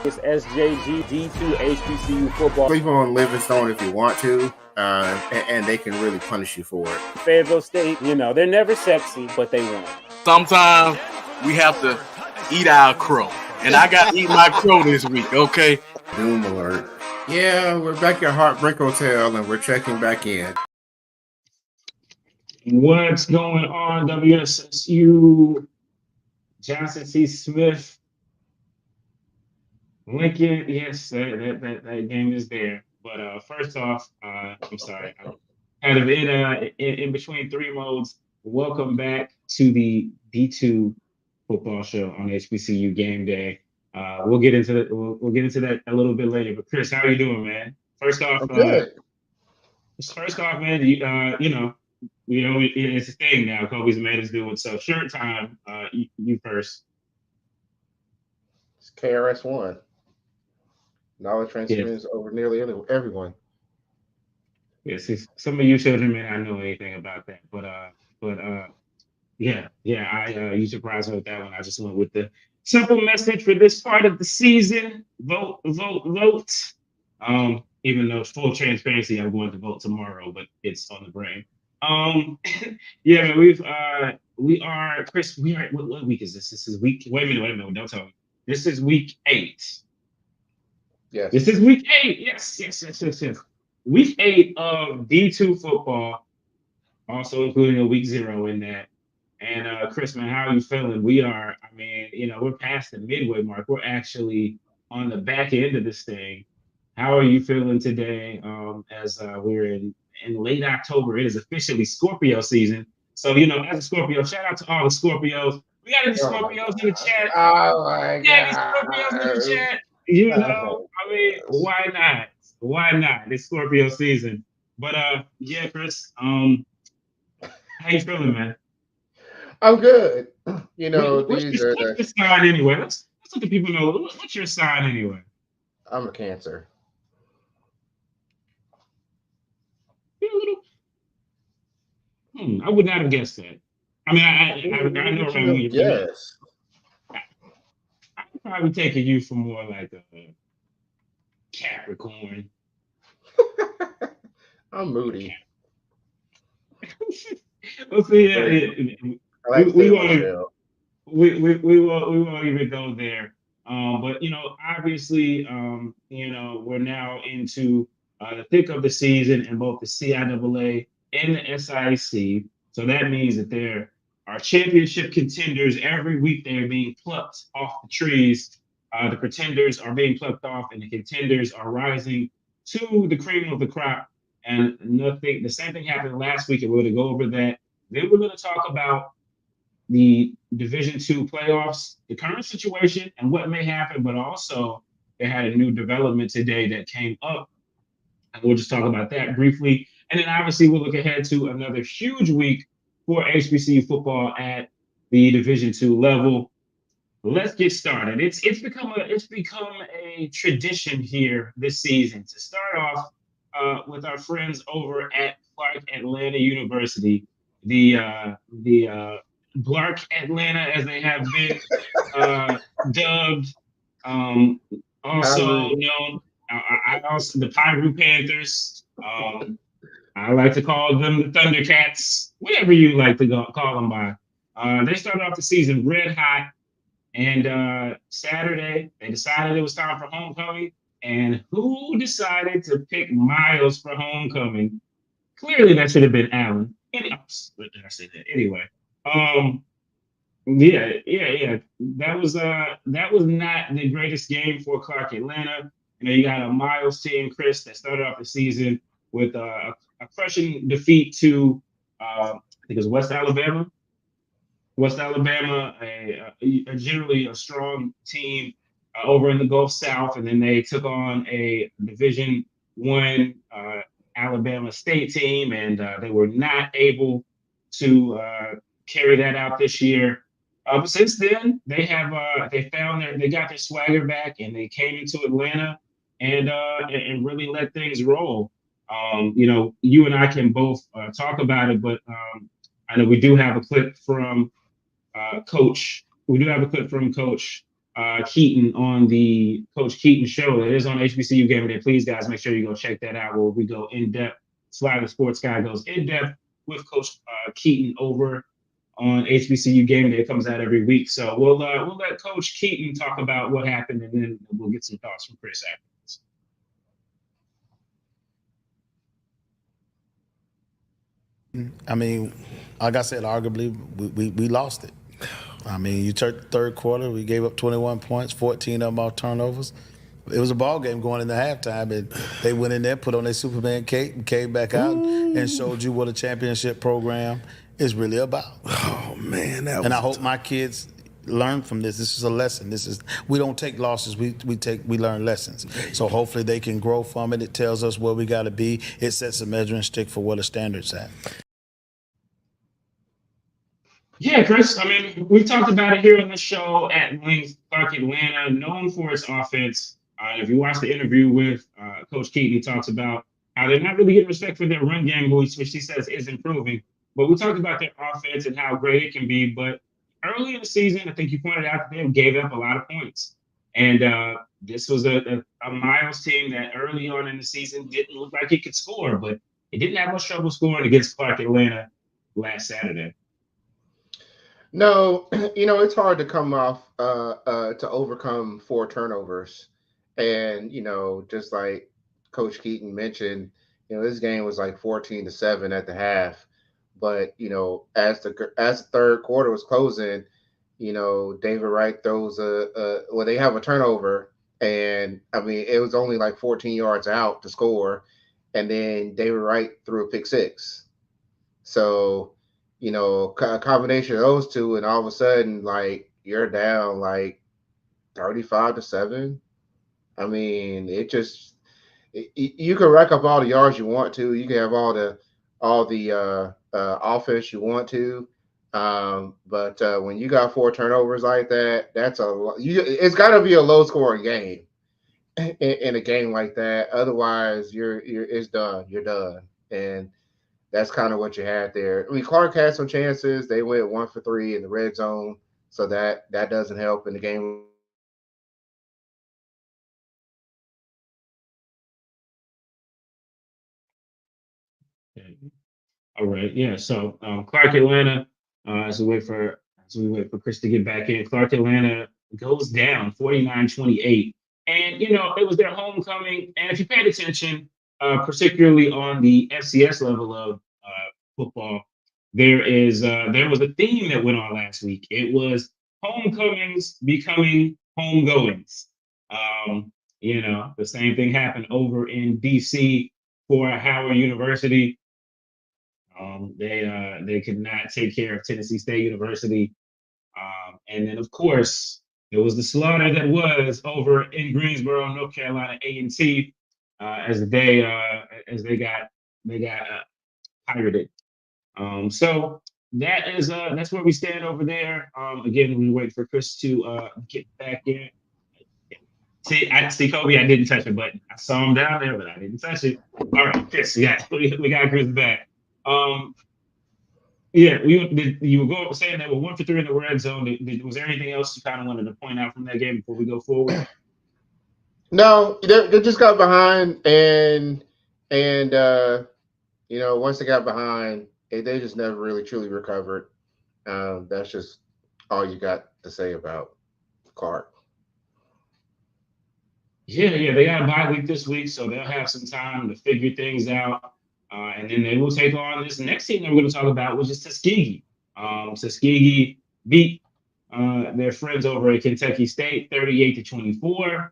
It's SJG D2 HBCU football. Sleep on Livingstone if you want to, and they can really punish you for it. Fayetteville State, they're never sexy, but they won. Sometimes we have to eat our crow, and I got to eat my crow this week, okay? Doom alert. Yeah, we're back at Heartbreak Hotel, and we're checking back in. What's going on, WSSU? Johnson C. Smith, Lincoln. Yes, that game is there. But first off, I'm sorry, kind of in between three modes. Welcome back to the D2 football show on HBCU Game Day. We'll get into that a little bit later. But Chris, how are you doing, man? First off, man, it's a thing now. Kobe's made us do it. So shirt time. You first. It's KRS-One. Knowledge transfers over nearly everyone. Yes, some of you children may not know anything about that, but you surprised me with that one. I just went with the simple message for this part of the season: vote, vote, vote. Even though full transparency, I'm going to vote tomorrow, but it's on the brain. Man, we are Chris. We are what week is this? This is week. Wait a minute. Don't tell me. This is week 8. Yes. This is week 8. Yes. Week 8 of D2 football, also including a week 0 in that. And Chris, man, how are you feeling? We are. We're past the midway mark. We're actually on the back end of this thing. How are you feeling today? As we're in late October, it is officially Scorpio season. So, as a Scorpio, shout out to all the Scorpios. We got any Scorpios in the chat? Oh my God. Scorpios in the chat. Why not? Why not? It's Scorpio season. But Chris, how you feeling, man? I'm good. What's your sign anyway? Let's let the people know. What's your sign anyway? I'm a Cancer. I would not have guessed that. I know around you. Yes. I'd probably take you for more like a Capricorn. I'm moody. Let's see. We won't even go there. But obviously, we're now into the thick of the season in both the CIAA and the SIAC. So that means that there are championship contenders every week. They are being plucked off the trees. The pretenders are being plucked off, and the contenders are rising to the cream of the crop. And the same thing happened last week, and we're going to go over that. Then we're going to talk about the Division II playoffs, the current situation, and what may happen. But also, they had a new development today that came up, and we'll just talk about that briefly. And then obviously we'll look ahead to another huge week for HBCU football at the Division II level. Let's get started. It's become a tradition here this season to start off with our friends over at Clark Atlanta University, the Blark Atlanta, as they have been dubbed, also known. I also the Pyro Panthers. I like to call them the Thundercats, whatever you like to call them by. They started off the season red hot, and Saturday they decided it was time for homecoming. And who decided to pick Miles for homecoming? Clearly, that should have been Allen. I say that anyway. That was not the greatest game for Clark Atlanta. You got a Miles team, Chris, that started off the season with a crushing defeat to I think it was West Alabama. West Alabama, generally a strong team over in the Gulf South, and then they took on a Division I Alabama State team, and they were not able to carry that out this year. But since then, they got their swagger back, and they came into Atlanta and really let things roll. You and I can both talk about it, but I know we do have a clip from Coach. We do have a clip from Coach Keaton on the Coach Keaton show. It is on HBCU Gameday. Please, guys, make sure you go check that out where we go in depth. Sly the Sports Guy goes in depth with Coach Keaton over on HBCU Gameday. It comes out every week. So we'll let Coach Keaton talk about what happened, and then we'll get some thoughts from Chris afterwards. I mean, like I said, arguably we lost it. I mean, you took third quarter, we gave up 21 points, 14 of them off turnovers. It was a ball game going into halftime, and they went in there, put on their Superman cape, and came back out and showed you what a championship program is really about. Oh man, and I hope my kids learn from this. This is a lesson. We don't take losses. We learn lessons. So hopefully they can grow from it. It tells us where we got to be. It sets a measuring stick for what a standard's at. Yeah, Chris. I mean, we talked about it here on the show at length. Clark Atlanta, known for its offense. If you watch the interview with Coach Keaton, he talks about how they're not really getting respect for their run game, which he says is improving. But we talked about their offense and how great it can be. But early in the season, I think you pointed out that they gave up a lot of points. And this was a Miles team that early on in the season didn't look like it could score, but it didn't have much trouble scoring against Clark Atlanta last Saturday. No, it's hard to come off to overcome 4 turnovers. And, just like Coach Keaton mentioned, this game was like 14-7 at the half. But, as the third quarter was closing, David Wright throws they have a turnover. And, I mean, it was only like 14 yards out to score. And then David Wright threw a pick 6. So, a combination of those two, and all of a sudden, like, you're down like 35-7. I mean, you can rack up all the yards you want to. You can have all the offense you want to. But when you got 4 turnovers like that, it's got to be a low scoring game in a game like that. Otherwise, it's done. You're done. And that's kind of what you had there. I mean, Clark had some chances. They went 1 for 3 in the red zone, so that doesn't help in the game. All right, yeah. So Clark Atlanta, as we wait for Chris to get back in, Clark Atlanta goes down 49-28, and it was their homecoming. And if you paid attention, particularly on the FCS level of football, there was a theme that went on last week. It was homecomings becoming homegoings. The same thing happened over in DC for Howard University. They could not take care of Tennessee State University, and then of course it was the slaughter that was over in Greensboro, North Carolina A&T, as they got pirated. So that's where we stand over there. Again, we wait for Chris to get back in. See, Kobe, I didn't touch a button. I saw him down there, but I didn't touch it. All right, Chris, we got Chris back. You were saying that we're 1 for 3 in the red zone. Was there anything else you kind of wanted to point out from that game before we go forward? No, they just got behind, and once they got behind, they just never really truly recovered. That's just all you got to say about Clark. Yeah, they got a bye week this week, so they'll have some time to figure things out. And then they will take on this next team that we're going to talk about, which is Tuskegee. Tuskegee beat their friends over at Kentucky State 38-24.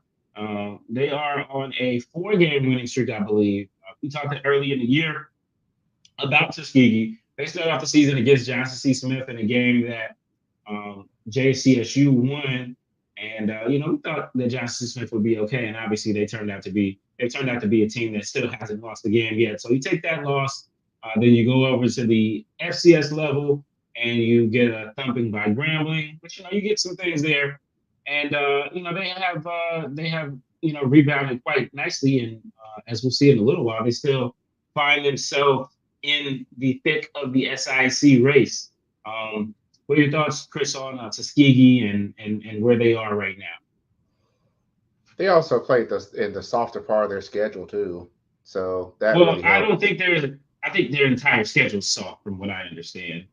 They are on a 4-game winning streak, I believe. We talked early in the year about Tuskegee. They started off the season against Johnson C. Smith in a game that JCSU won. And we thought that Johnson Smith would be okay, and obviously they turned out to be a team that still hasn't lost the game yet. So you take that loss, then you go over to the FCS level, and you get a thumping by Grambling. But you get some things there, and they have rebounded quite nicely. And as we'll see in a little while, they still find themselves in the thick of the SIAC race. What are your thoughts, Chris, on Tuskegee and where they are right now? They also played in the softer part of their schedule too, so that Well, really I helped. don't think there's. I think their entire schedule's soft, from what I understand.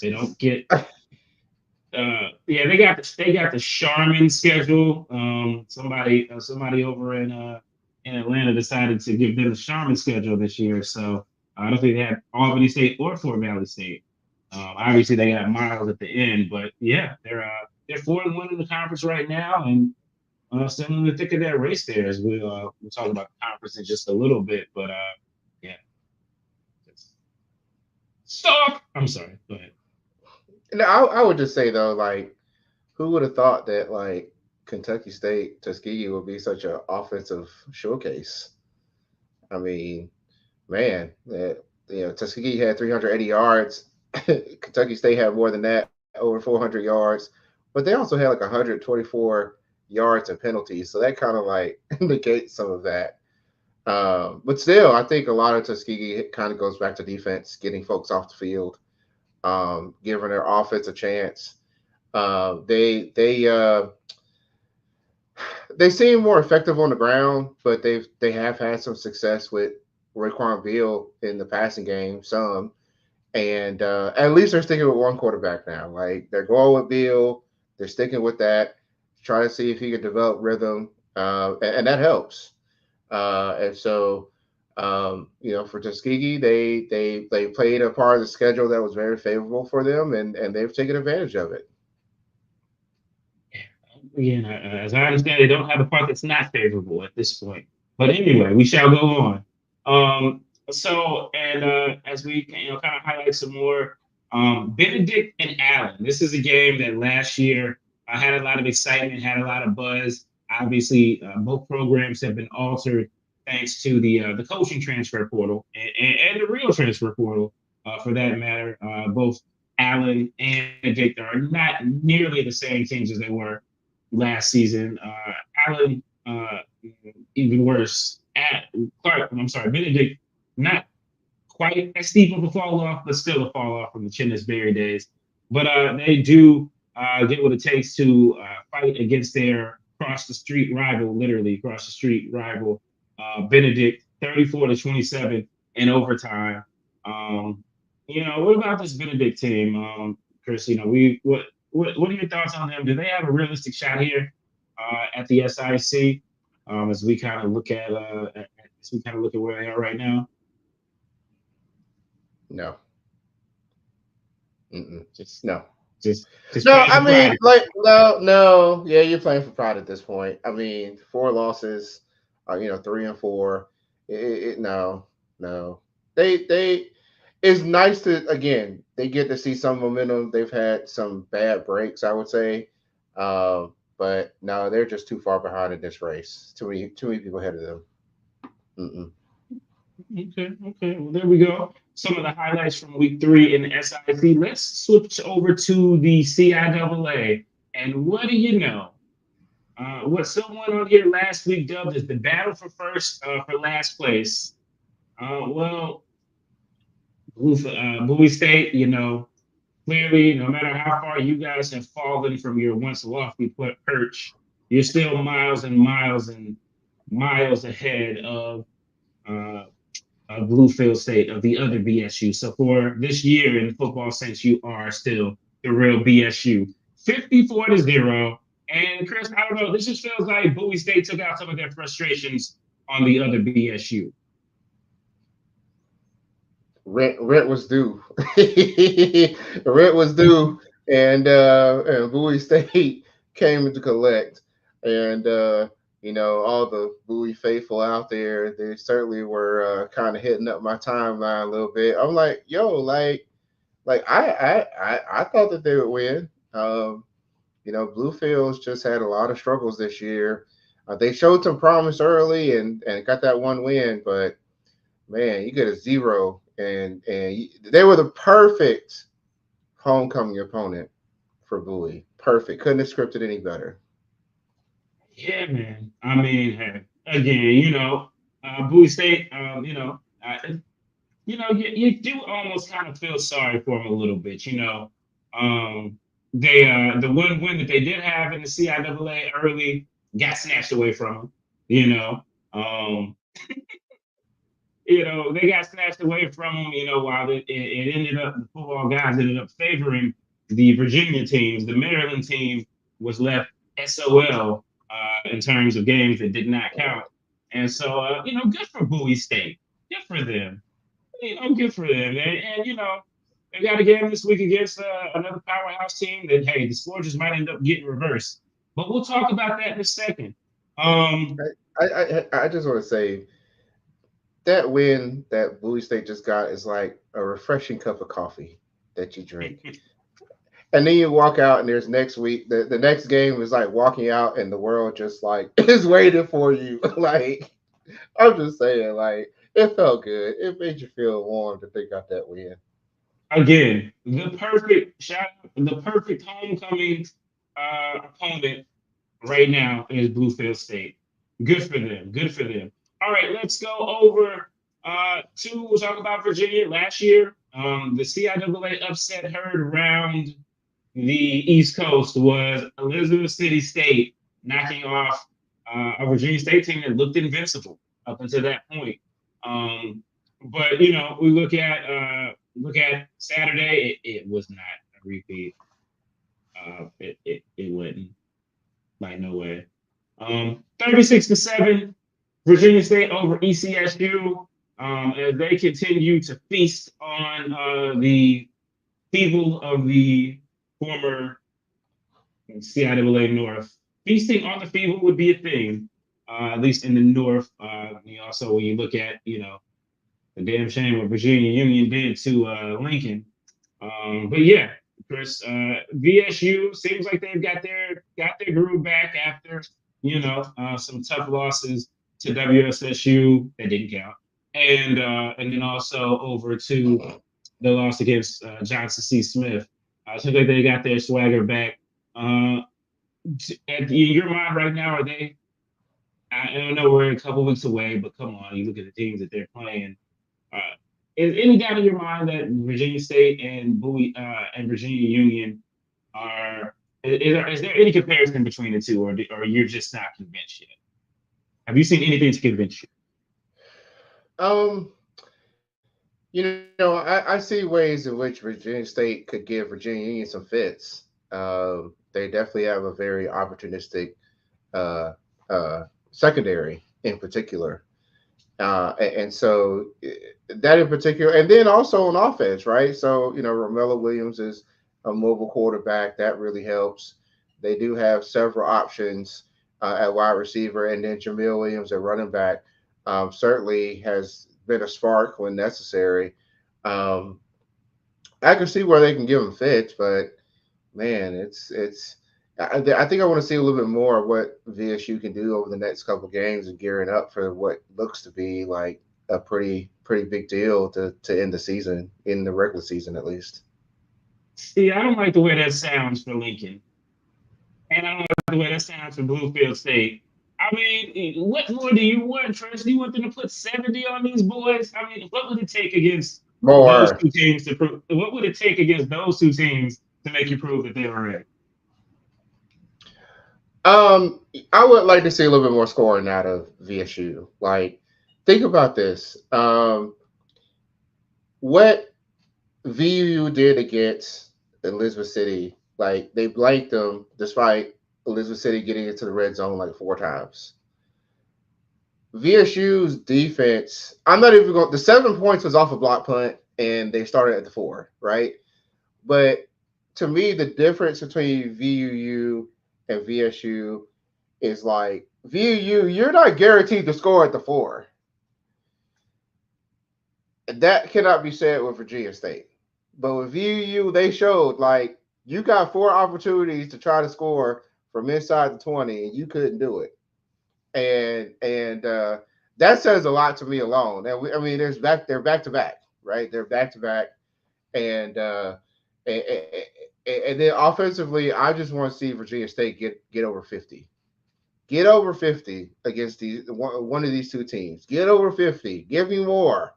They don't get. Yeah, they got the Charmin schedule. Somebody over in Atlanta decided to give them the Charmin schedule this year. So I don't think they had Albany State or Fort Valley State. Obviously, they got Miles at the end, but yeah, they're 4-1 in the conference right now, and still in the thick of that race there. As we'll talk about the conference in just a little bit, but yeah, stop. I'm sorry. Go ahead. And I would just say though, like, who would have thought that like Kentucky State Tuskegee would be such an offensive showcase? I mean, man, Tuskegee had 380 yards. Kentucky State had more than that, over 400 yards, but they also had like 124 yards and penalties. So that kind of like negates some of that. But still, I think a lot of Tuskegee kind of goes back to defense, getting folks off the field, giving their offense a chance. They seem more effective on the ground, but they have had some success with Raekwon Beal in the passing game, some. And at least they're sticking with one quarterback now. Like they're going with Beal, they're sticking with that, try to see if he can develop rhythm, and that helps. And so, for Tuskegee, they played a part of the schedule that was very favorable for them, and they've taken advantage of it. Again, as I understand, they don't have a part that's not favorable at this point. But anyway, we shall go on. As we kind of highlight some more, Benedict and Allen. This is a game that last year had a lot of excitement, had a lot of buzz. Obviously, both programs have been altered thanks to the coaching transfer portal and the real transfer portal, for that matter. Both Allen and Benedict are not nearly the same teams as they were last season. Allen, even worse. Benedict, not quite as steep of a fall off, but still a fall off from the Chinnis Berry days. But they do get what it takes to fight against their literally across the street rival, Benedict, 34-27 in overtime. What about this Benedict team, Chris? What are your thoughts on them? Do they have a realistic shot here at the SIAC, as we kind of look at where they are right now? No. Just No. Just No, I mean, pride. like, no. Yeah, you're playing for pride at this point. I mean, 4 losses, 3-4. No. They. It's nice to, again, they get to see some momentum. They've had some bad breaks, I would say, but no, they're just too far behind in this race. Too many people ahead of them. Mm-mm. Okay. Well, there we go. Some of the highlights from week 3 in the SIC. Let's switch over to the CIAA. And what do you know? What someone on here last week dubbed as the battle for last place. Bowie State, clearly, no matter how far you guys have fallen from your once lofty perch, you're still miles and miles and miles ahead of Bluefield State, of the other BSU. So for this year, in football sense, you are still the real BSU. 54-0. And Chris, I don't know, this just feels like Bowie State took out some of their frustrations on the other BSU. Rent was due. Rent was due, and Bowie State came to collect, and all the Bowie faithful out there, they certainly were kind of hitting up my timeline a little bit. I'm like, yo, like I thought that they would win. Bluefields just had a lot of struggles this year. They showed some promise early and got that one win, but man, you get a 0. And they were the perfect homecoming opponent for Bowie. Perfect. Couldn't have scripted any better. Yeah, man. I mean, again, Bowie State, you do almost kind of feel sorry for them a little bit. They the one win that they did have in the CIAA early got snatched away from them. You know, you know, they got snatched away from them. You know, while it ended up, the football guys ended up favoring the Virginia teams. The Maryland team was left SOL in terms of games that did not count. And so, you know, good for Bowie State. Good for them. You know, good for them. And you know, they got a game this week against another powerhouse team that, hey, the score just might end up getting reversed. But we'll talk about that in a second. I just want to say that win that Bowie State just got is like a refreshing cup of coffee that you drink. And then you walk out, and there's next week. The next game is like walking out, and the world just like is waiting for you. Like, I'm just saying, like, it felt good. It made you feel warm to think about that win. Again, the perfect homecoming opponent right now is Bluefield State. Good for them. Good for them. All right, let's go over we'll talk about Virginia last year. The CIAA upset heard around the East Coast was Elizabeth City State knocking off a Virginia State team that looked invincible up until that point. But you know, we look at Saturday, it was not a repeat. It wasn't, like, no way. 36-7, Virginia State over ECSU as they continue to feast on the people of the former CIAA North. Feasting on the feeble would be a thing, at least in the North. Also, when you look at, you know, the damn shame what Virginia Union did to Lincoln. But yeah, Chris, VSU seems like they've got their groove back after, you know, some tough losses to WSSU that didn't count, and then also over to the loss against Johnson C. Smith. Seems like they got their swagger back. In your mind right now, are they? I don't know, we're a couple weeks away, but come on, you look at the teams that they're playing. Is any doubt in your mind that Virginia State and Bowie and Virginia Union are? Is there any comparison between the two, or you're just not convinced yet? Have you seen anything to convince you? You know, I see ways in which Virginia State could give Virginia Union some fits. They definitely have a very opportunistic secondary in particular. And so that in particular, and then also on offense, right? So, you know, Romello Williams is a mobile quarterback. That really helps. They do have several options at wide receiver, and then Jamil Williams at running back certainly has been a spark when necessary. I can see where they can give them fits, but man, I think I want to see a little bit more of what VSU can do over the next couple of games and gearing up for what looks to be like a pretty big deal to end the season, in the regular season at least. See, I don't like the way that sounds for Lincoln, and I don't like the way that sounds for Bluefield State. I mean, what more do you want, Tress? Do you want them to put 70 on these boys? I mean, what would it take against those two teams to prove? What would it take against those two teams to make you prove that they were ready? I would like to see a little bit more scoring out of VSU. Like, think about this. What VU did against Elizabeth City, like, they blanked them despite Elizabeth City getting into the red zone like 4 times. VSU's defense, I'm not even going, the 7 points was off a block punt, and they started at the 4, right? But to me, the difference between VUU and VSU is like, VUU, you're not guaranteed to score at the 4. That cannot be said with Virginia State. But with VUU, they showed, like, you got 4 opportunities to try to score from inside the 20, and you couldn't do it. And that says a lot to me alone. And I mean, they're back to back, right? They're back to back, and then offensively, I just want to see Virginia State get over 50. Get over 50 against one of these two teams. Get over 50. Give me more.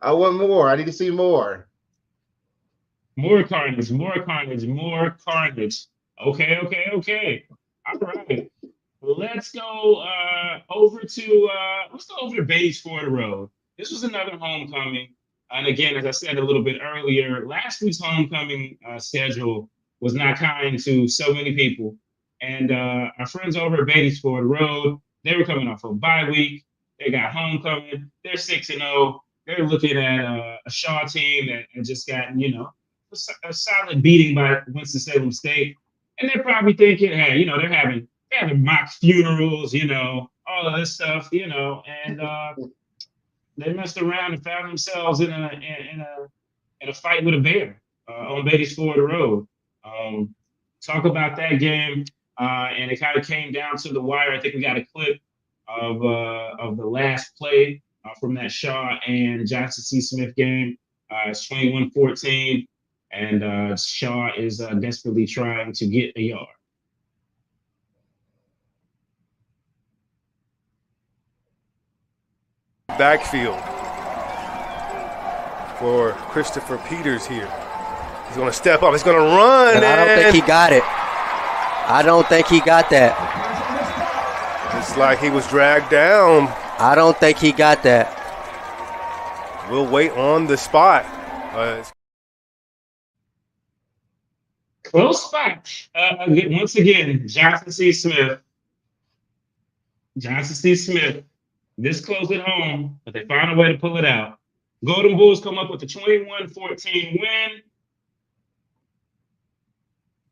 I want more. I need to see more. More carnage, more carnage, more carnage. Okay. All right. let's go over to Bates Ford Road. This was another homecoming. And again, as I said a little bit earlier, last week's homecoming schedule was not kind to so many people. And our friends over at Bates Ford Road, they were coming off a bye week. They got homecoming. They're 6-0. They're looking at a Shaw team that just got, a solid beating by Winston-Salem State. And they're probably thinking, hey, they're having mock funerals, all of this stuff, and they messed around and found themselves in a fight with a bear on Beatties Ford Road. Talk about that game, and it kind of came down to the wire. I think we got a clip of the last play from that Shaw and Johnson C. Smith game. It's 21-14, and Shaw is desperately trying to get a yard. Backfield for Christopher Peters here. He's going to step up. He's going to run. And I don't think he got it. I don't think he got that. It's like he was dragged down. I don't think he got that. We'll wait on the spot. Close spot. Once again, Johnson C. Smith. This close at home, but they found a way to pull it out. Golden Bulls come up with a 21-14 win.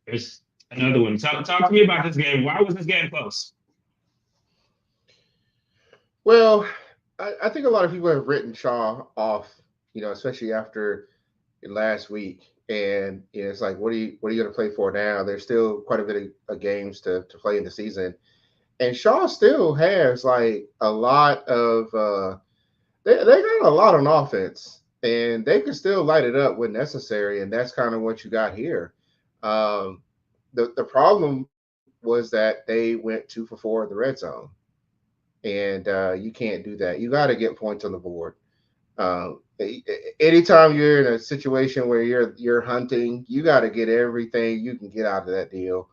There's another one. Talk to me about this game. Why was this game close? Well, I think a lot of people have written Shaw off, especially after last week. And it's like, what are you going to play for now? There's still quite a bit of games to play in the season. And Shaw still has like a lot of they got a lot on offense, and they can still light it up when necessary, and that's kind of what you got here. The problem was that they went 2 for 4 in the red zone, and you can't do that. You got to get points on the board. Anytime you're in a situation where you're hunting, you got to get everything you can get out of that deal,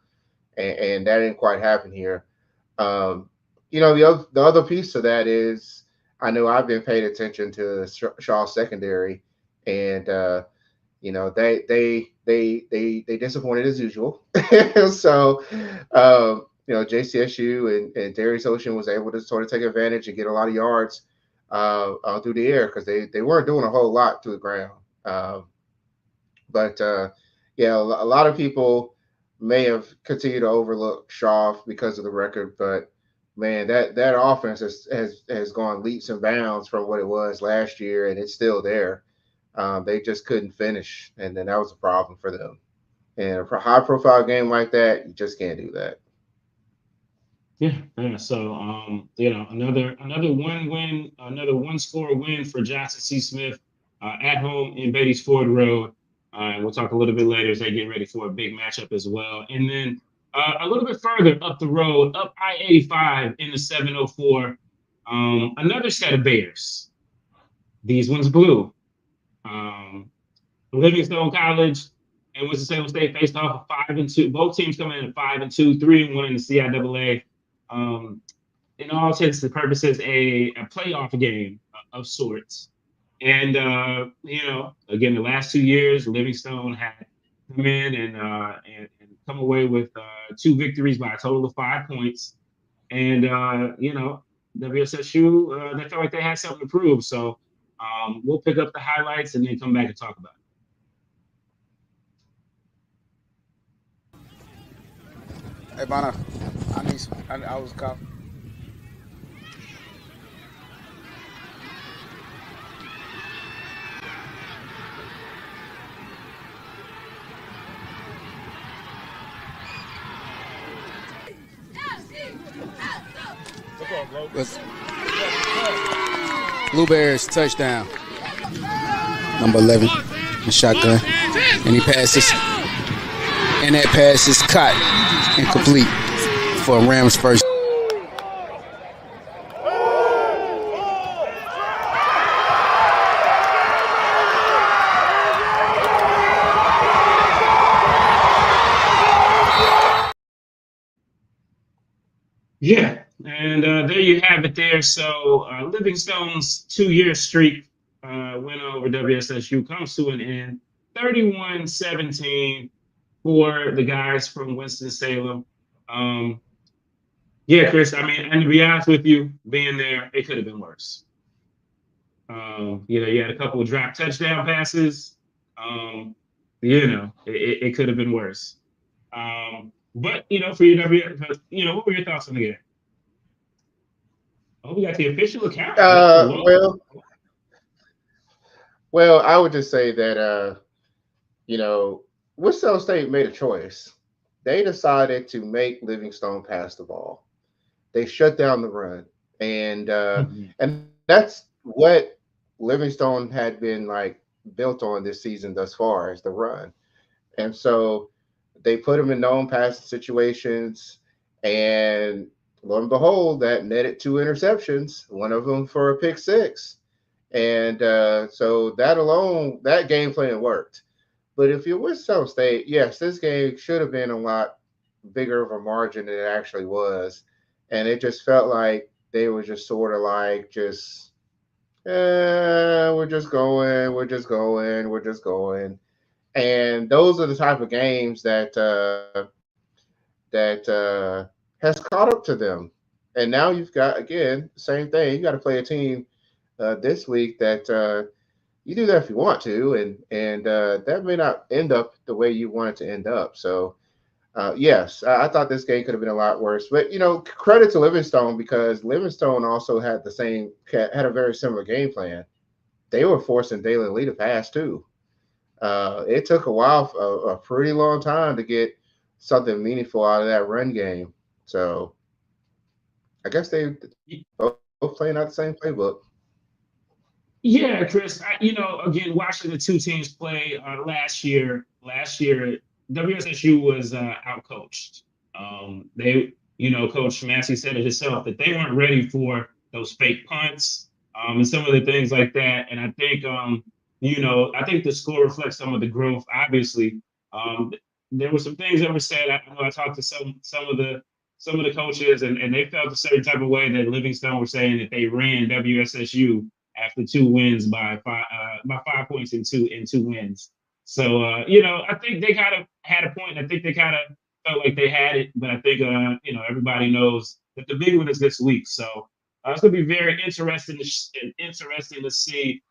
and that didn't quite happen here. The other piece of that is I know I've been paying attention to Shaw secondary, and they disappointed as usual. So JCSU and Darius Ocean was able to sort of take advantage and get a lot of yards through the air because they weren't doing a whole lot to the ground. But a lot of people may have continued to overlook Shaw because of the record, but man, that offense has gone leaps and bounds from what it was last year, and it's still there. They just couldn't finish, and then that was a problem for them. And for a high-profile game like that, you just can't do that. Yeah. So another one-score win for Johnson C. Smith at home in Beatties Ford Road. And we'll talk a little bit later as they get ready for a big matchup as well. And then a little bit further up the road, up I-85 in the 704, another set of Bears. These ones blue. Livingstone College and Winston-Salem State faced off of 5-2. Both teams coming in at 5-2, 3-1 in the CIAA. In all intents and purposes, a playoff game of sorts. And, again, the last 2 years, Livingstone had come in and come away with 2 victories by a total of 5 points. And, WSSU, they felt like they had something to prove. So we'll pick up the highlights and then come back and talk about it. Hey, Bonna, I was caught. Blue Bears touchdown. Number 11, the shotgun, and he passes, and that pass is caught and complete for Rams first. Yeah, and there you have it there. So Livingstone's 2-year streak win over WSSU comes to an end, 31-17 for the guys from Winston-Salem. Yeah, Chris, I mean, and to be honest with you, being there, it could have been worse. You had a couple of drop touchdown passes. It could have been worse. But for your what were your thoughts on the game? Oh, we got the official account. Well, I would just say that Winston State made a choice. They decided to make Livingstone pass the ball. They shut down the run, and that's what Livingstone had been built on this season thus far, is the run. And so they put him in known passing situations, and lo and behold, that netted 2 interceptions, one of them for a pick 6. And so that game plan worked. But if you're Winston State, yes, this game should have been a lot bigger of a margin than it actually was. And it just felt like they were just sort of we're just going. And those are the type of games that has caught up to them. And now you've got, again, same thing. You got to play a team this week that you do that if you want to, and that may not end up the way you want it to end up. So, yes, I thought this game could have been a lot worse. But credit to Livingstone, because Livingstone also had a very similar game plan. They were forcing Dalen Lee to pass too. It took a pretty long time to get something meaningful out of that run game. So, I guess they both playing out the same playbook. Yeah, Chris. Again, watching the two teams play last year, WSSU was outcoached. Coach Massey said it himself that they weren't ready for those fake punts and some of the things like that. And I think, I think the score reflects some of the growth. Obviously, there were some things that were said. I talked to some of the coaches, and they felt a certain type of way that Livingstone were saying that they ran WSSU after 2 wins by 5 points in two wins. So I think they kind of had a point. I think they kind of felt like they had it, but I think everybody knows that the big one is this week. So it's going to be very interesting to see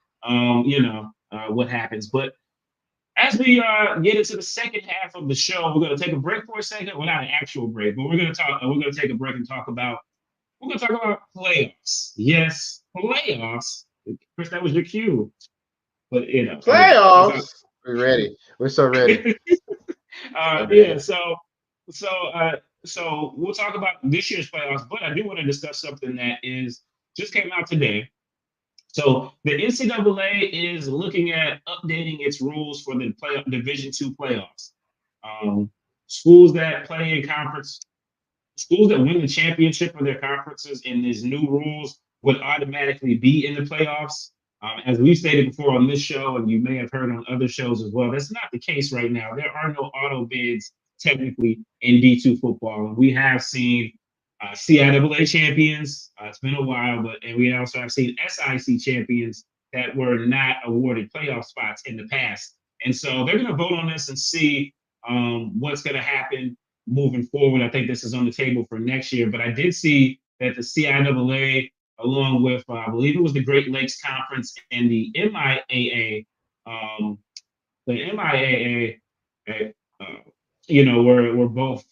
what happens. But as we get into the second half of the show, we're going to take a break for a second. Well, not an actual break, but we're going to take a break and talk about playoffs. Yes, playoffs. Chris, that was your cue. But playoffs. We're ready. We're so ready. Yeah. So we'll talk about this year's playoffs, but I do want to discuss something that just came out today. So the NCAA is looking at updating its rules for the Division II playoffs. Schools that play in conference, schools that win the championship of their conferences in these new rules would automatically be in the playoffs. As we stated before on this show, and you may have heard on other shows as well, that's not the case right now. There are no auto bids technically in D2 football. And we have seen CIAA champions. It's been a while, and we also have seen SIAC champions that were not awarded playoff spots in the past. And so they're going to vote on this and see what's going to happen moving forward. I think this is on the table for next year. But I did see that the CIAA, along with, I believe it was the Great Lakes Conference and the MIAA, we're both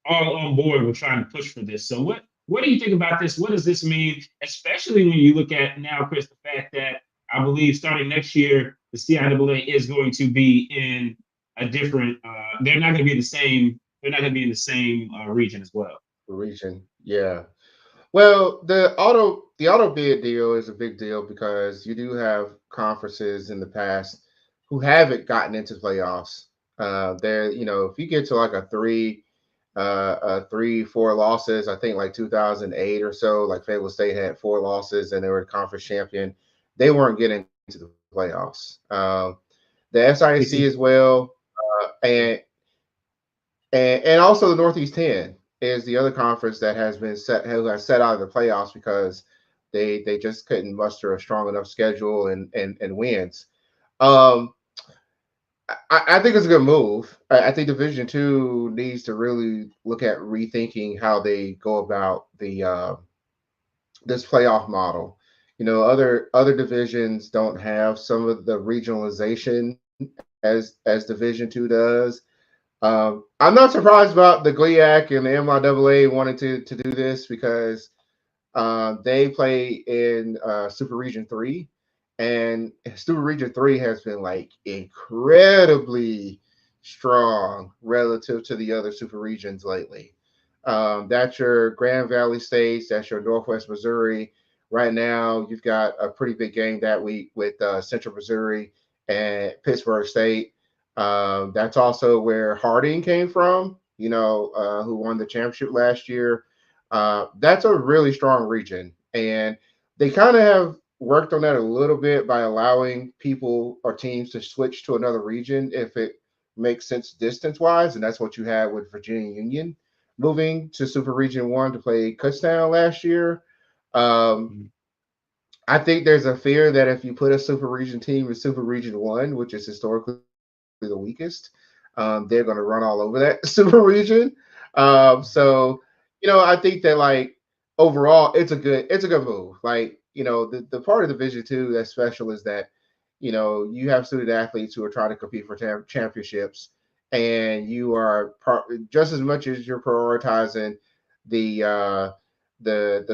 all on board with trying to push for this. So what do you think about this? What does this mean, especially when you look at now, Chris, the fact that I believe starting next year, the CIAA is going to be in a different, they're not going to be in the same, region as well. Region, yeah. Well, the auto bid deal is a big deal because you do have conferences in the past who haven't gotten into playoffs. If you get to like a 3-4 losses, I think like 2008 or so, like Fayetteville State had 4 losses and they were conference champion. They weren't getting into the playoffs. The SIAC as well, and also the Northeast 10. is the other conference that has set out of the playoffs because they just couldn't muster a strong enough schedule and wins. I think it's a good move. I think Division Two needs to really look at rethinking how they go about the this playoff model. Other divisions don't have some of the regionalization as Division Two does. I'm not surprised about the GLIAC and the MIAA wanting to do this because they play in Super Region 3, and Super Region 3 has been like incredibly strong relative to the other Super Regions lately. That's your Grand Valley States, that's your Northwest Missouri. Right now, you've got a pretty big game that week with Central Missouri and Pittsburgh State. That's also where Harding came from, who won the championship last year. That's a really strong region, and they kind of have worked on that a little bit by allowing people or teams to switch to another region if it makes sense distance-wise, and that's what you had with Virginia Union moving to Super Region 1 to play Kutztown last year. I think there's a fear that if you put a Super Region team in Super Region 1, which is historically the weakest, they're going to run all over that Super Region. So I think that like overall it's a good move. Like, the part of Division 2 that's special is that, you have student athletes who are trying to compete for championships, and you are just as much as you're prioritizing the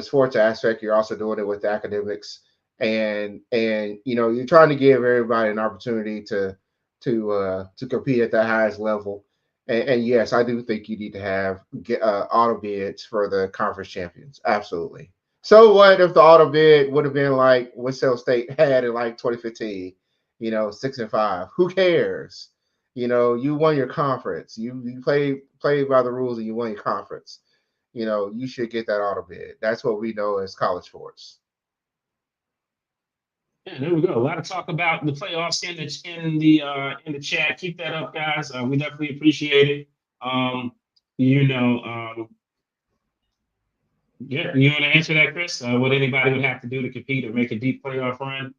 sports aspect, you're also doing it with academics, and you're trying to give everybody an opportunity to compete at the highest level. And yes, I do think you need to have auto bids for the conference champions. Absolutely. So what if the auto bid would have been like Winston-Salem State had in like 2015, 6-5? Who cares? You won your conference. You played by the rules and you won your conference. You should get that auto bid. That's what we know as college sports. Yeah, there we go. A lot of talk about the playoffs in the chat. Keep that up, guys. We definitely appreciate it. Yeah, you want to answer that, Chris? What anybody would have to do to compete or make a deep playoff run?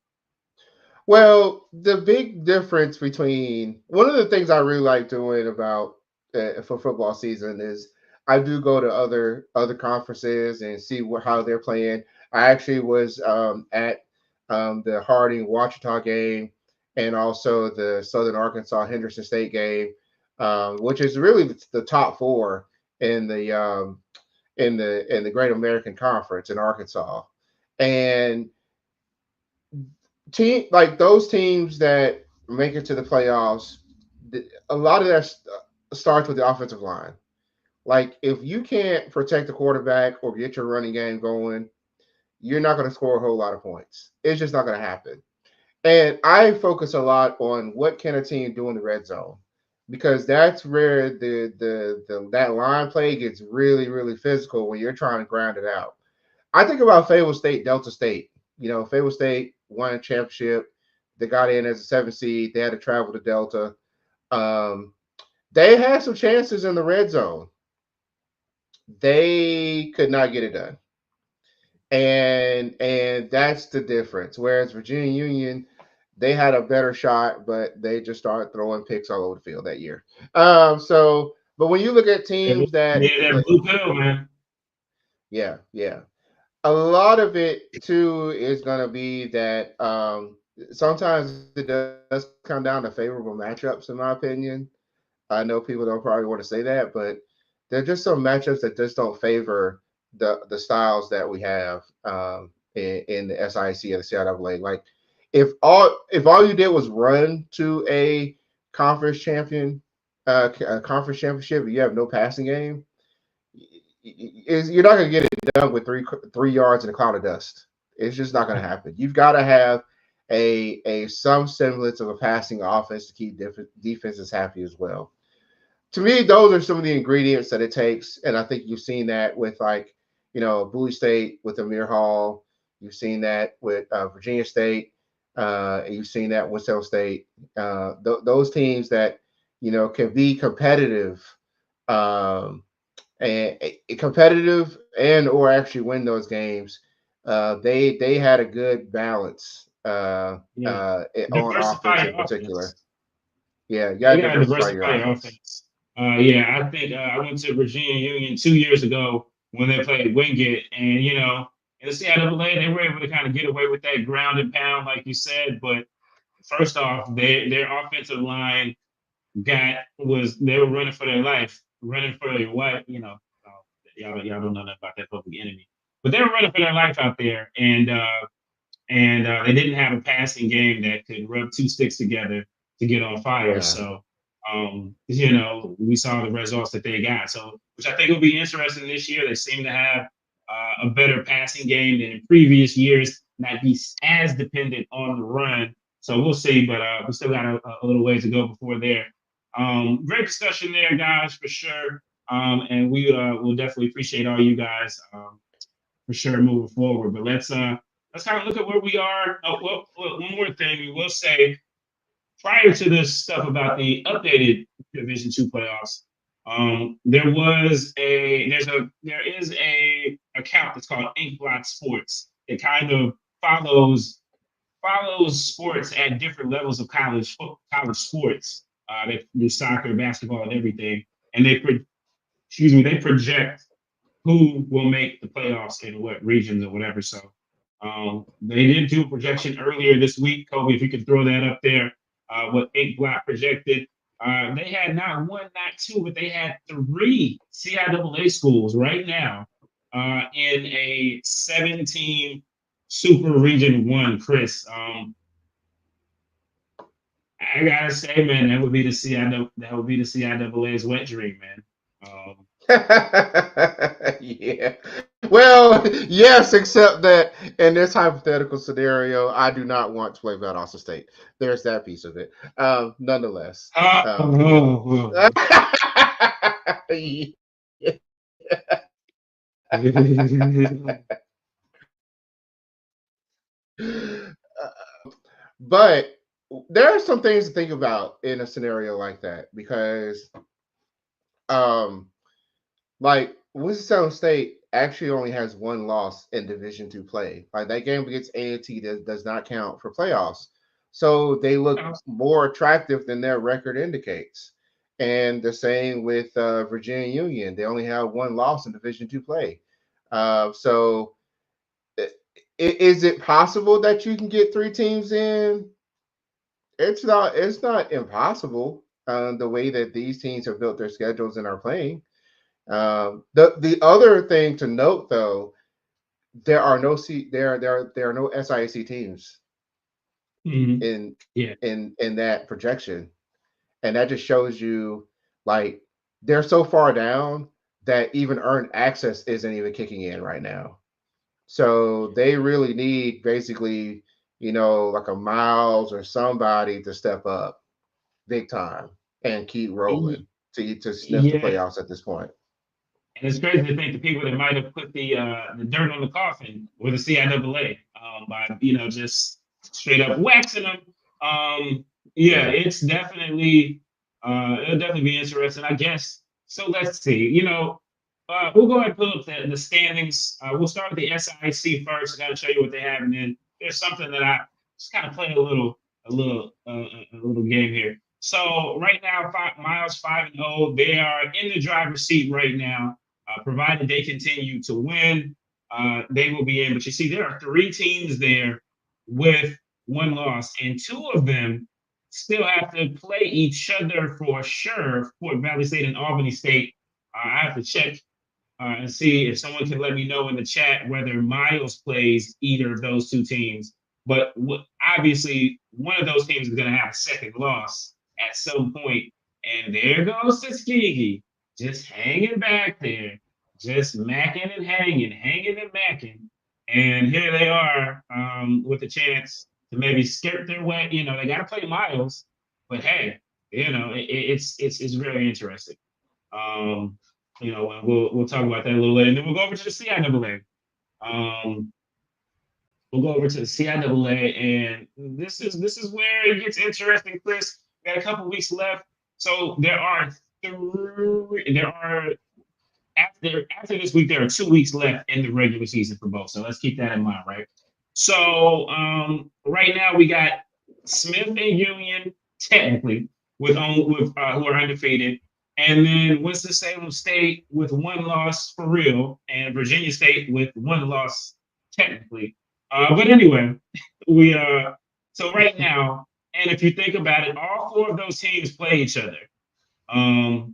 Well, the big difference between one of the things I really like doing about for football season is I do go to other conferences and see how they're playing. I actually was at the Harding Ouachita game and also the Southern Arkansas Henderson State game, which is really the top four in the Great American Conference in Arkansas. And those teams that make it to the playoffs, a lot of that starts with the offensive line. Like, if you can't protect the quarterback or get your running game going, you're not going to score a whole lot of points. It's just not going to happen. And I focus a lot on what can a team do in the red zone, because that's where that line play gets really, really physical when you're trying to grind it out. I think about Fayetteville State, Delta State. Fayetteville State won a championship. They got in as a 7 seed. They had to travel to Delta. They had some chances in the red zone. They could not get it done. And that's the difference. Whereas Virginia Union, they had a better shot, but they just started throwing picks all over the field that year. But when you look at teams that blue pill, man. Yeah. A lot of it too is going to be that sometimes it does come down to favorable matchups, in my opinion. I know people don't probably want to say that, but there are just some matchups that just don't favor the styles that we have in the SIAC and the CIAA. Like, if all you did was run to a conference championship, and you have no passing game, you're not going to get it done with three yards in a cloud of dust. It's just not going to happen. You've got to have some semblance of a passing offense to keep defenses happy as well. To me, those are some of the ingredients that it takes, and I think you've seen that with Bowie State with Amir Hall. You've seen that with Virginia State. And you've seen that with Winston State. Those teams that can be competitive and competitive and or actually win those games. They had a good balance Yeah. on offense Diversify in your particular. offense. Yeah, you They gotta got to diversify your diversify your offense. offense. Yeah, I think I went to Virginia Union 2 years ago when they played Wingate, and in the CIAA, they were able to kind of get away with that ground and pound, like you said. But first off, their offensive line they were running for their life, running for their wife. Y'all don't know nothing about that public enemy, but they were running for their life out there, and they didn't have a passing game that could rub two sticks together to get on fire. Yeah. So, we saw the results that they got. So, which I think will be interesting this year. They seem to have a better passing game than in previous years, not be as dependent on the run. So we'll see, but we still got a little ways to go before there. Great discussion there, guys, for sure. And we will definitely appreciate all you guys for sure moving forward. But let's kind of look at where we are. One more thing we will say prior to this stuff about the updated Division II playoffs. There is a account that's called Ink Block Sports. It kind of follows sports at different levels of college sports. They do soccer, basketball, and everything, and they project who will make the playoffs in what regions or whatever. So they did do a projection earlier this week. Kobe, if you could throw that up there, what Ink Block projected. They had not one, not two, but they had three CIAA schools right now in a 17 Super Region 1, Chris. I gotta say, man, that would be the CIAA's wet dream, man. Yeah. Well, yes, except that in this hypothetical scenario, I do not want to play Valdosta State. There's that piece of it. Nonetheless. But there are some things to think about in a scenario like that because like Winston-Salem State actually only has one loss in Division II play. Like that game against A&T does not count for playoffs. So they look more attractive than their record indicates. And the same with Virginia Union. They only have one loss in Division II play. So is it possible that you can get three teams in? It's not impossible the way that these teams have built their schedules and are playing. The other thing to note, though, there are no SIAC teams in that projection, and that just shows you like they're so far down that even earned access isn't even kicking in right now. So they really need basically, like a Miles or somebody to step up big time and keep rolling to sniff the playoffs at this point. And it's crazy to think the people that might have put the dirt on the coffin were the CIAA by just straight up waxing them. It's definitely it'll definitely be interesting, I guess. So let's see. We'll go ahead and pull up the standings. We'll start with the SIAC first. I got to show you what they have, and then there's something that I just kind of play a little game here. So right now, Miles 5-0. They are in the driver's seat right now. Provided they continue to win, they will be in. But you see, there are three teams there with one loss, and two of them still have to play each other for sure. Fort Valley State and Albany State. I have to check and see if someone can let me know in the chat whether Miles plays either of those two teams. But obviously, one of those teams is going to have a second loss at some point. And there goes Tuskegee, just hanging back there, just macking and hanging and macking. And here they are with a chance to maybe skirt their way. They got to play Miles, but hey, it's very interesting. We'll talk about that a little later, and then we'll go over to the CIAA. We'll go over to the CIAA, and this is where it gets interesting, Chris. We got a couple weeks left, so there are after this week, there are 2 weeks left in the regular season for both. So let's keep that in mind, right? So right now we got Smith and Union technically who are undefeated, and then Winston-Salem State with 1 loss for real, and Virginia State with 1 loss technically. But anyway, so right now, and if you think about it, all 4 of those teams play each other. All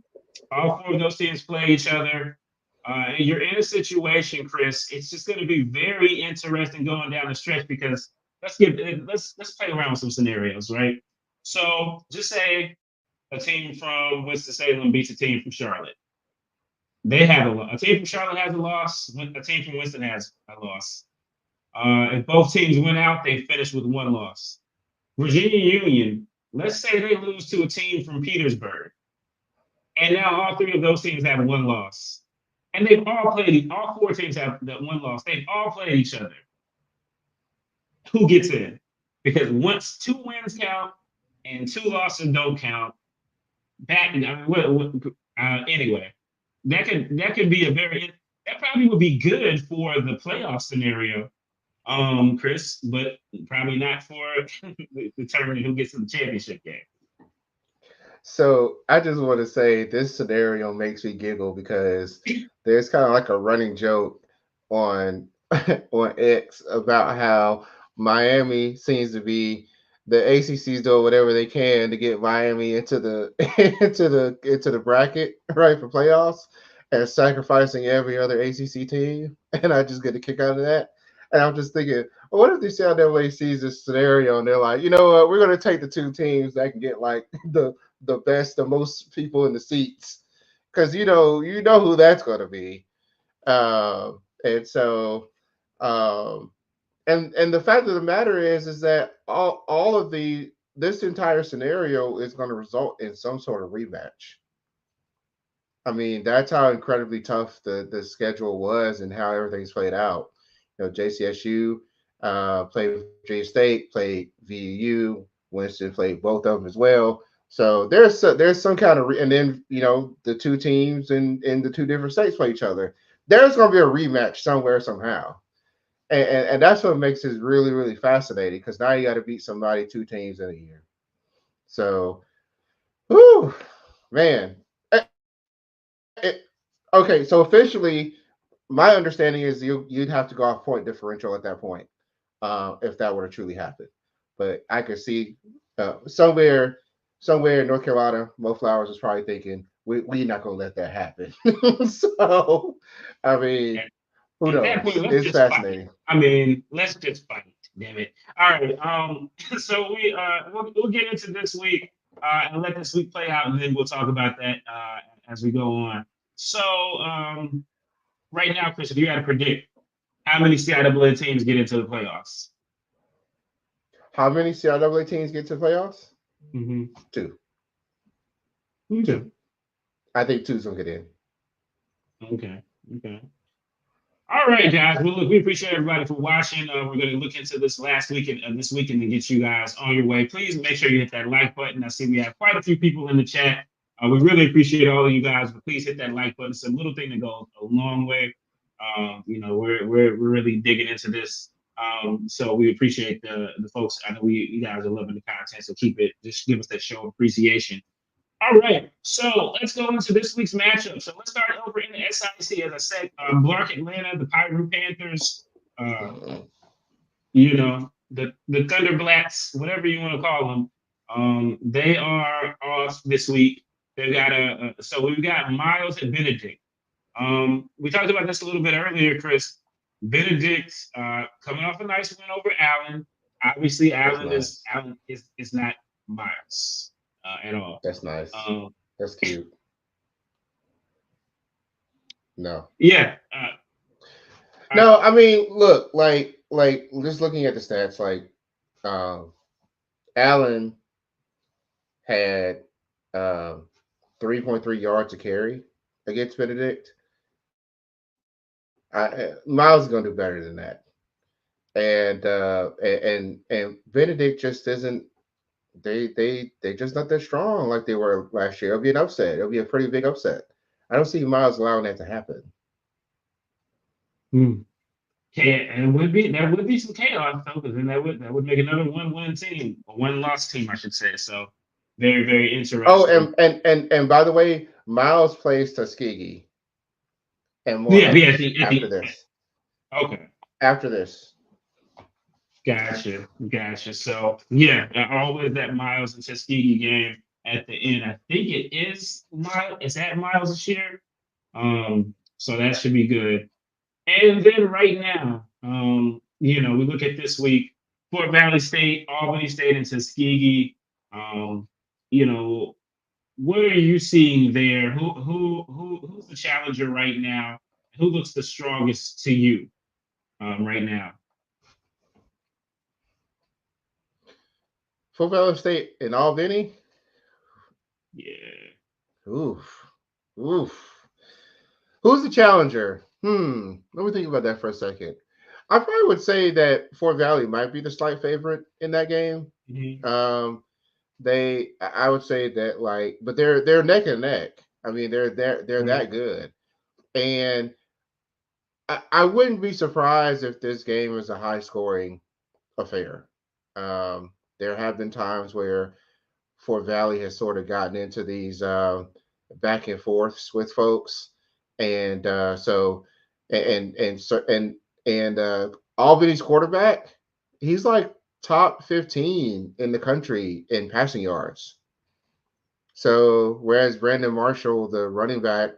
4 of those teams play each other. And you're in a situation, Chris. It's just going to be very interesting going down the stretch because let's play around with some scenarios, right? So just say a team from Winston-Salem beats a team from Charlotte. They have a team from Charlotte has a loss. A team from Winston has a loss. If both teams win out, they finish with 1 loss. Virginia Union, let's say they lose to a team from Petersburg. And now all 3 of those teams have 1 loss. And they've all 4 teams have that 1 loss. They've all played each other. Who gets in? Because once 2 wins count and 2 losses don't count, anyway, that could be that probably would be good for the playoff scenario, Chris, but probably not for determining who gets to the championship game. So I just want to say this scenario makes me giggle because there's kind of like a running joke on X about how Miami seems to be the ACC's doing whatever they can to get Miami into the into the bracket, right, for playoffs, and sacrificing every other ACC team. And I just get a kick out of that. And I'm just thinking, well, what if the CIAA sees this scenario and they're like, you know what, we're going to take the 2 teams that can get like the best, the most people in the seats, because you know who that's going to be, and so and the fact of the matter is that all of this entire scenario is going to result in some sort of rematch. I mean, that's how incredibly tough the schedule was and how everything's played out. You know, JCSU played Virginia State, played VU, Winston played both of them as well. So there's some kind of and then the 2 teams in the 2 different states play each other. There's going to be a rematch somewhere somehow, and that's what makes it really, really fascinating because now you got to beat somebody 2 teams in a year. So, whoo, man. Okay, so officially, my understanding is you'd have to go off point differential at that point if that were to truly happen. But I could see somewhere in North Carolina, Mo Flowers is probably thinking, we're not going to let that happen. So, I mean, who knows? It's fascinating. Fight. I mean, let's just fight, damn it. All right. So we'll get into this week and let this week play out, and then we'll talk about that as we go on. So right now, Chris, if you had to predict how many CIAA teams get into the playoffs? How many CIAA teams get to the playoffs? Mm-hmm. 2. 2. I think 2's gonna get in. Okay. All right, guys. Well, look, we appreciate everybody for watching. We're going to look into this weekend and get you guys on your way. Please make sure you hit that like button. I see we have quite a few people in the chat. We really appreciate all of you guys, but please hit that like button. It's a little thing that goes a long way. We're really digging into this. So we appreciate the folks. I know you guys are loving the content, so just give us that show of appreciation. All right, so let's go into this week's matchup. So let's start over in the SIAC. As I said, Clark Atlanta, the Pirate Panthers, the Thunderblacks, whatever you want to call them, they are off this week. They've got we've got Miles and Benedict. We talked about this a little bit earlier, Chris. Benedict coming off a nice win over Allen. Obviously, Allen is not Miles at all. That's nice. That's cute. No. Yeah. No, I mean, look, like just looking at the stats, like Allen had 3.3 yards to carry against Benedict. Miles is going to do better than that, and Benedict just isn't. They just not that strong like they were last year. It'll be an upset. It'll be a pretty big upset. I don't see Miles allowing that to happen. And that would be some chaos though, because then that would make another 1-1 team, a 1-loss team, I should say. So very, very interesting. Oh, and by the way, Miles plays Tuskegee. And more after this. Okay. After this. Gotcha. So yeah, always that Miles and Tuskegee game at the end. I think it is Miles. It's at Miles this year. So that should be good. And then right now, we look at this week: Fort Valley State, Albany State, and Tuskegee. What are you seeing there? Who's the challenger right now? Who looks the strongest to you right now? Fort Valley State and Albany? Yeah. Oof. Who's the challenger? Let me think about that for a second. I probably would say that Fort Valley might be the slight favorite in that game. Mm-hmm. I would say that but they're neck and neck. I mean, they're that good. And I wouldn't be surprised if this game is a high scoring affair. There have been times where Fort Valley has sort of gotten into these back and forths with folks, and Albany's quarterback, he's like top 15 in the country in passing yards. So whereas Brandon Marshall, the running back,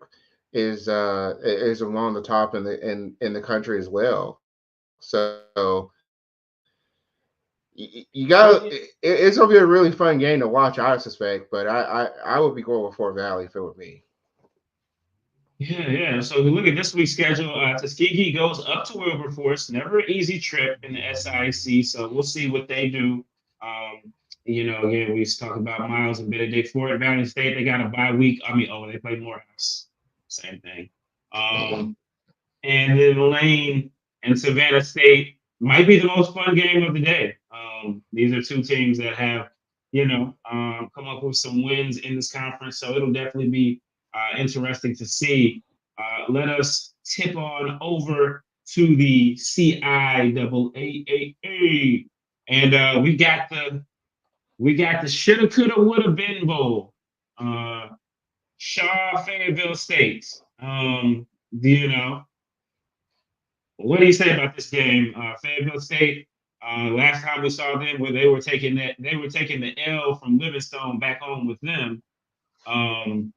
is among the top in the country as well. So you got it's gonna be a really fun game to watch, I suspect. But I would be going with Fort Valley if it were me. Yeah. So we look at this week's schedule. Tuskegee goes up to Wilberforce. Never an easy trip in the SIAC. So we'll see what they do. Again, we talk about Miles and Benedict. Fort Valley State, they got a bye week. They play Morehouse. Same thing. And then Lane and Savannah State might be the most fun game of the day. These are two teams that have, come up with some wins in this conference. So it'll definitely be interesting to see. Let us tip on over to the CIAA. And we got the shoulda, coulda, woulda been bowl. Shaw, Fayetteville State. What do you say about this game? Fayetteville State. Last time we saw them, where they were taking the L from Livingstone back home with them. And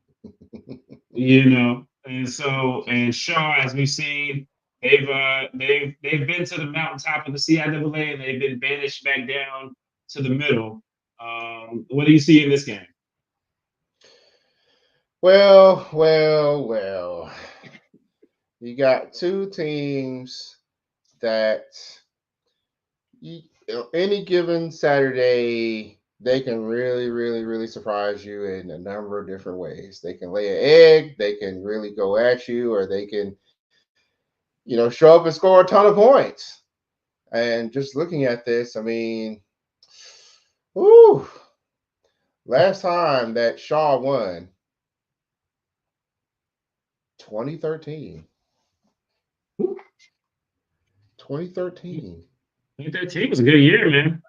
Shaw, as we've seen, they've been to the mountaintop of the CIAA and they've been banished back down to the middle. What do you see in this game? Well. You got two teams that any given Saturday, they can really, really, really surprise you in a number of different ways. They can lay an egg, they can really go at you, or they can, show up and score a ton of points. And just looking at this, last time that Shaw won, 2013. 2013 was a good year, man.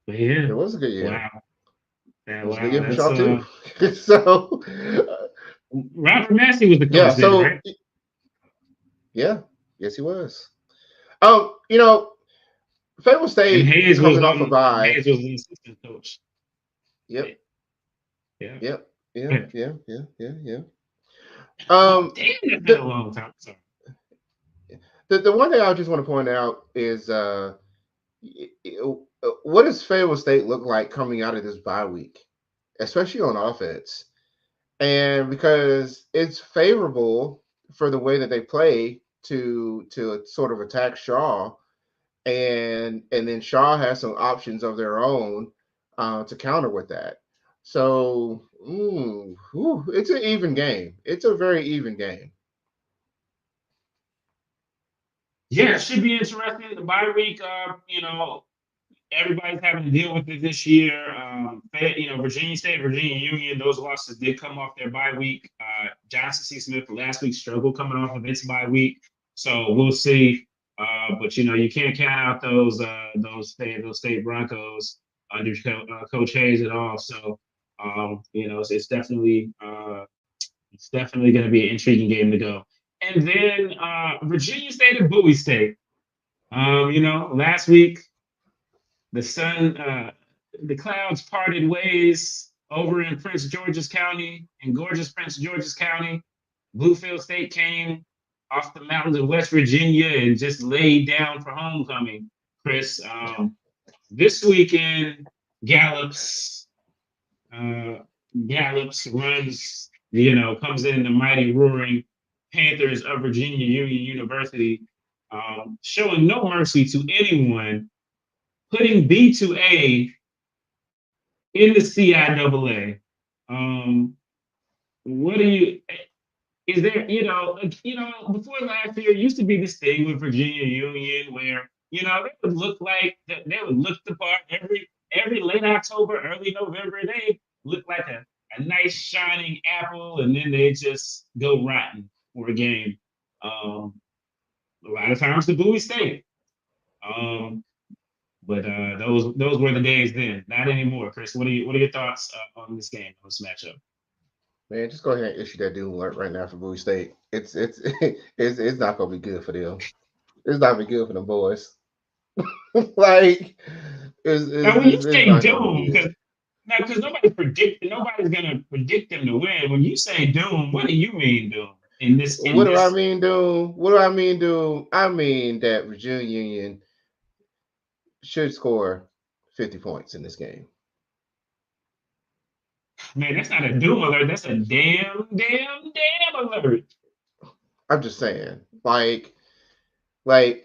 Yeah. It was a good year. Wow. Yeah, it was a good year for Shaw too. So Robert Massey was the coach then, right? Yeah. Yes, he was. Fayetteville State Hayes coming was off a bye. Hayes was the assistant coach. Yep. Yeah. Yeah. Damn, that's been a long time. Sorry. The one thing I just want to point out is what does Fayetteville State look like coming out of this bye week, especially on offense? And because it's favorable for the way that they play to sort of attack Shaw, and then Shaw has some options of their own to counter with that. So it's an even game. It's a very even game. Yeah, it should be interesting. The bye week, everybody's having to deal with it this year. Virginia State, Virginia Union, those losses did come off their bye week. Johnson C. Smith last week struggled coming off of its bye week. So we'll see. But you can't count out those state Broncos under Coach Hayes at all. So it's definitely going to be an intriguing game to go. And then Virginia State and Bowie State. Last week the clouds parted ways over in Prince George's County, in gorgeous Prince George's County. Bluefield State came off the mountains of West Virginia and just laid down for homecoming, Chris. This weekend, Gallups runs, comes in the mighty roaring Panthers of Virginia Union University, showing no mercy to anyone, putting B2A in the CIAA. Is there, before last year, it used to be this thing with Virginia Union where, they would look the part every late October, early November. They look like a nice shining apple, and then they just go rotten for a game. A lot of times to Bowie State. But those were the days then. Not anymore. Chris, what are your thoughts on this game, on this matchup? Man, just go ahead and issue that doom alert right now for Bowie State. It's not gonna be good for them. It's not gonna be good for them boys. Like, now when you say doom, because nobody's gonna predict them to win. When you say doom, what do you mean doom? What do I mean doom? What do I mean doom? I mean that Virginia Union should score 50 points in this game. Man, that's not a doom alert. That's a damn alert. I'm just saying, like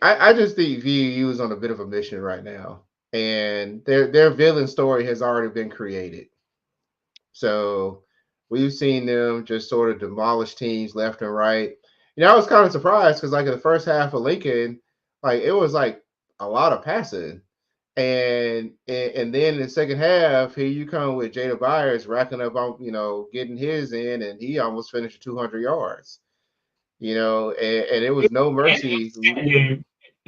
I just think VU is on a bit of a mission right now, and their villain story has already been created. So we've seen them just sort of demolish teams left and right. I was kind of surprised because, like, in the first half of Lincoln, like, it was like a lot of passing. And then in the second half, here you come with Jada Byers racking up on, getting his in, and he almost finished 200 yards. And it was no mercy. It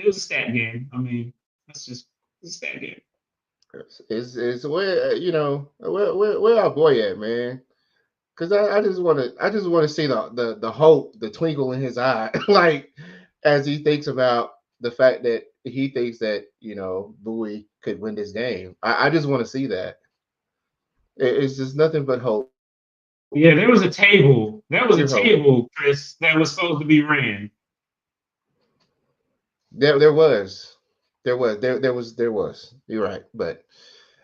was a stat game. I mean, that's just a stat game. It's where where our boy at, man? Because I just want to see the hope, the twinkle in his eye, like, as he thinks about the fact that he thinks that, Bowie could win this game. I just want to see that. It's just nothing but hope. Yeah, there was a table. Chris, that was supposed to be ran. There was. You're right. But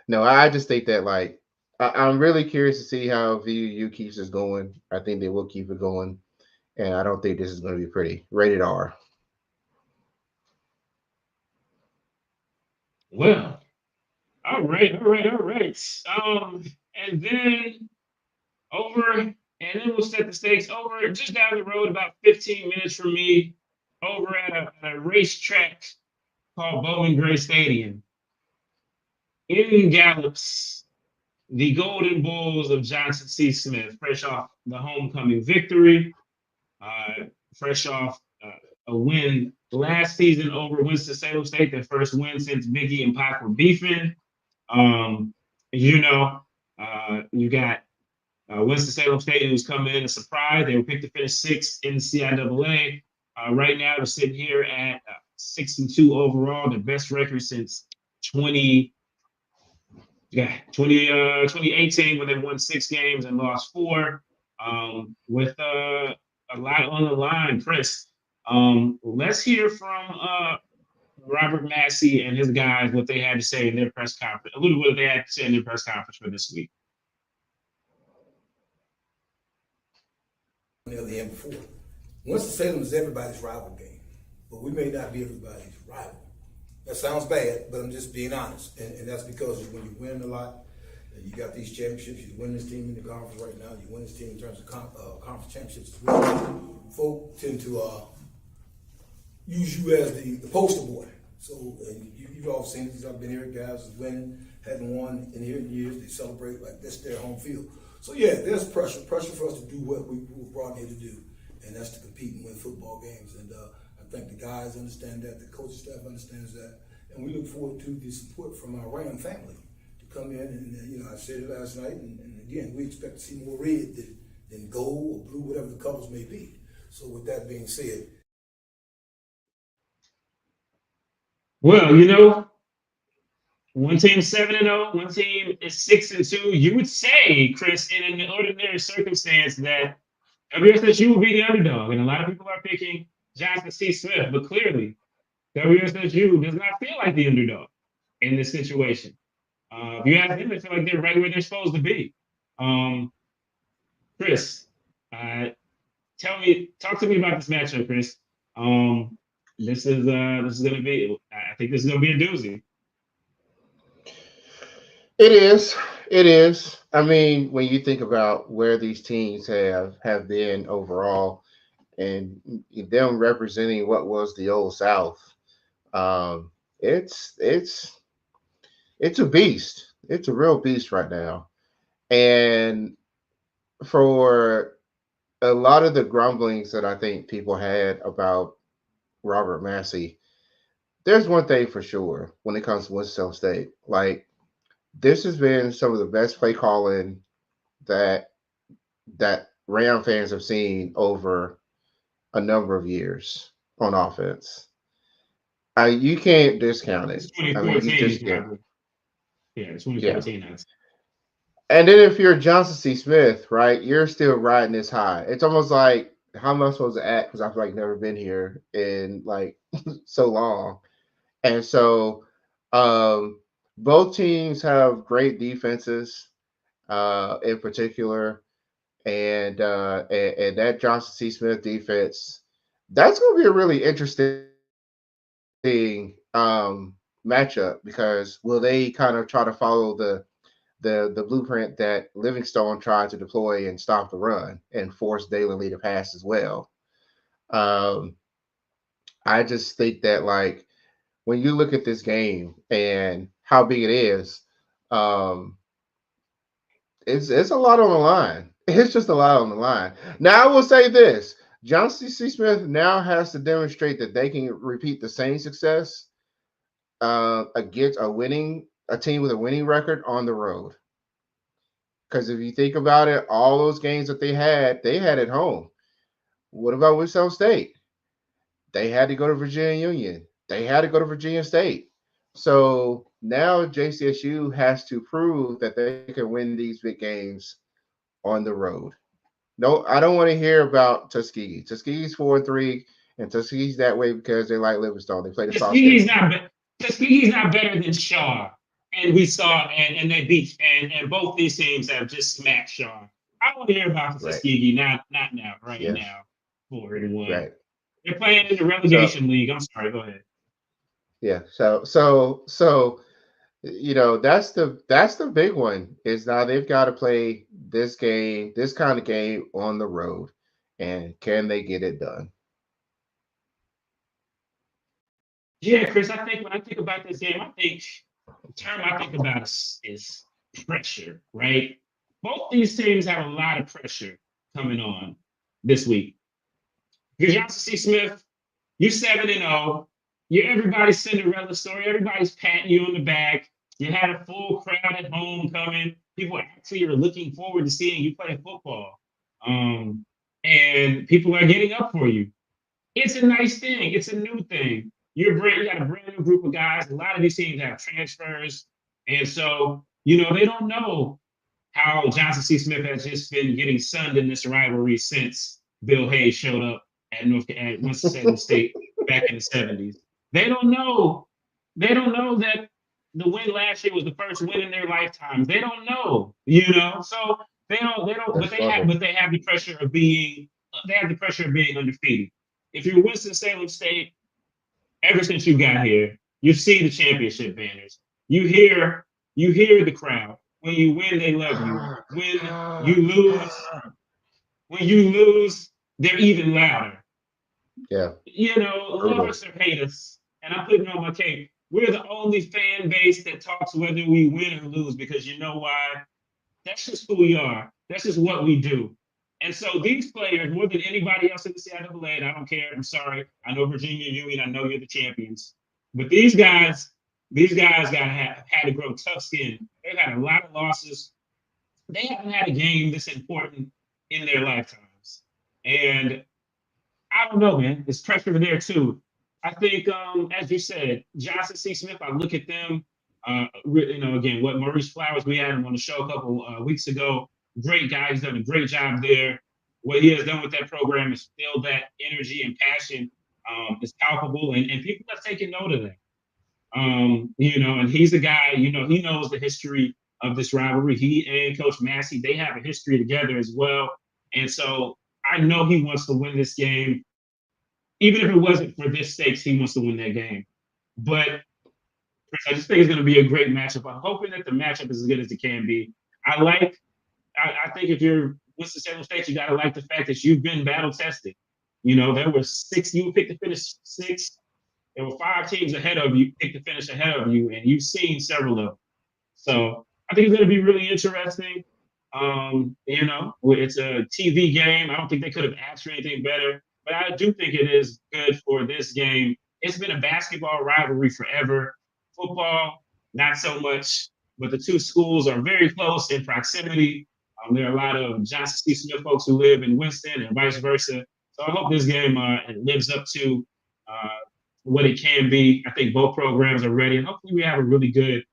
no, I just think that, like, I'm really curious to see how VU keeps this going. I think they will keep it going. And I don't think this is going to be pretty. Rated R. Well, all right. And then we'll set the stakes over just down the road, about 15 minutes from me, over at a racetrack called Bowman Gray Stadium. In Gallups, the Golden Bulls of Johnson C. Smith, fresh off the homecoming victory, fresh off a win last season over Winston-Salem State, their first win since Biggie and Pac were beefing. You got Winston-Salem State, who's coming in a surprise. They were picked to finish sixth in the CIAA. Right now, they're sitting here at 6-2 overall, the best record since 2018, when they won 6 games and lost 4. With a lot on the line, Chris. Let's hear from Robert Massey and his guys, what they had to say in their press conference, a little bit what they had to say in their press conference for this week. The end before. Winston-Salem is everybody's rival game, but we may not be everybody's rival. That sounds bad, but I'm just being honest, and that's because when you win a lot, you got these championships. You win this team in the conference right now. You win this team in terms of conference championships. Folk tend to use you as the poster boy So and you've all seen it. I've been here. Guys is winning, hadn't won in here in years. They celebrate like this their home field. So yeah, there's pressure for us to do what we were brought here to do, and that's to compete and win football games. And I think the guys understand that, the coaching staff understands that, and we look forward to the support from our Ram family to come in. And I said it last night, and again, we expect to see more red than gold or blue, whatever the colors may be. So with that being said. Well, one team 7-0, one team is 6-2. You would say, Chris, in an ordinary circumstance, that WSSU will be the underdog, and a lot of people are picking Johnson C. Smith, but clearly, WSSU does not feel like the underdog in this situation. If you ask them, they feel like they're right where they're supposed to be. Chris, talk to me about this matchup, Chris. This is gonna be. I think this is gonna be a doozy. It is. It is. I mean, when you think about where these teams have been overall, and them representing what was the old South, it's a beast. It's a real beast right now, and for a lot of the grumblings that I think people had about Robert Massey, there's one thing for sure when it comes to Winston-Salem State. Like, this has been some of the best play calling that Ram fans have seen over a number of years on offense. You can't discount it. I mean, you just can't. Yeah, 2014. Yeah. And then if you're Johnson C. Smith, right, you're still riding this high. It's almost like, how am I supposed to act? Because I've never been here in like so long. And so both teams have great defenses in particular. And that Johnson C. Smith defense, that's going to be a really interesting matchup, because will they kind of try to follow the blueprint that Livingstone tried to deploy and stop the run and force Dalen Lee to pass as well? I just think that, like, when you look at this game and how big it is, it's a lot on the line. It's just a lot on the line. Now, I will say this: Johnson C. Smith now has to demonstrate that they can repeat the same success against a team with a winning record on the road. Because if you think about it, all those games that they had at home. What about Winston State? They had to go to Virginia Union. They had to go to Virginia State. So now JCSU has to prove that they can win these big games on the road. No, I don't want to hear about Tuskegee. Tuskegee's 4-3, and Tuskegee's that way because they like Livingstone. They play the soft. Tuskegee's not better than Shaw, and we saw and they beat, and both these teams have just smacked Shaw. I want to hear about Tuskegee, not now, now. 4-1. Right. They're playing in the relegation league. I'm sorry. Go ahead. Yeah. So that's the big one, is now they've got to play this kind of game on the road, and can they get it done? Yeah, Chris, I think when I think about this game, the term I think about is pressure, right? Both these teams have a lot of pressure coming on this week. Because Johnson C. Smith, you're 7-0. You're everybody's Cinderella story. Everybody's patting you on the back. You had a full crowd at homecoming. People actually are looking forward to seeing you play football. And people are getting up for you. It's a nice thing. It's a new thing. You got a brand new group of guys. A lot of these teams have transfers. And so, they don't know how Johnson C. Smith has just been getting sunned in this rivalry since Bill Hayes showed up at Winston-Salem State back in the 70s. They don't know that the win last year was the first win in their lifetimes. They don't know, So they don't. But they have the pressure of being undefeated. If you're Winston-Salem State, ever since you got here, you see the championship banners. You hear the crowd. When you win, they love you. When you lose, they're even louder. Yeah. Love us or hate us, and I'm putting on my cape. We're the only fan base that talks whether we win or lose, because you know why? That's just who we are. That's just what we do. And so these players, more than anybody else in the CIAA, and I don't care. I'm sorry. I know Virginia Union. I know you're the champions. But these guys had to grow tough skin. They've had a lot of losses. They haven't had a game this important in their lifetimes. And I don't know, man. There's pressure there too. I think, as you said, Johnson C. Smith, I look at them, again, what Maurice Flowers, we had him on the show a couple weeks ago. Great guy. He's done a great job there. What he has done with that program is still that energy and passion is palpable, and people have taken note of that. And he's the guy, he knows the history of this rivalry. He and Coach Massey, they have a history together as well. And so I know he wants to win this game. Even if it wasn't for this stakes, he wants to win that game. But I just think it's going to be a great matchup. I'm hoping that the matchup is as good as it can be. I think if you're Winston-Salem State, you got to like the fact that you've been battle tested. There were 6, you picked to finish 6. There were 5 teams ahead of you, picked to finish ahead of you, and you've seen several of them. So I think it's going to be really interesting. It's a TV game. I don't think they could have asked for anything better, but I do think it is good for this game. It's been a basketball rivalry forever. Football, not so much, but the two schools are very close in proximity. There are a lot of Johnson C. Smith folks who live in Winston and vice versa. So I hope this game lives up to what it can be. I think both programs are ready, and hopefully we have a really good,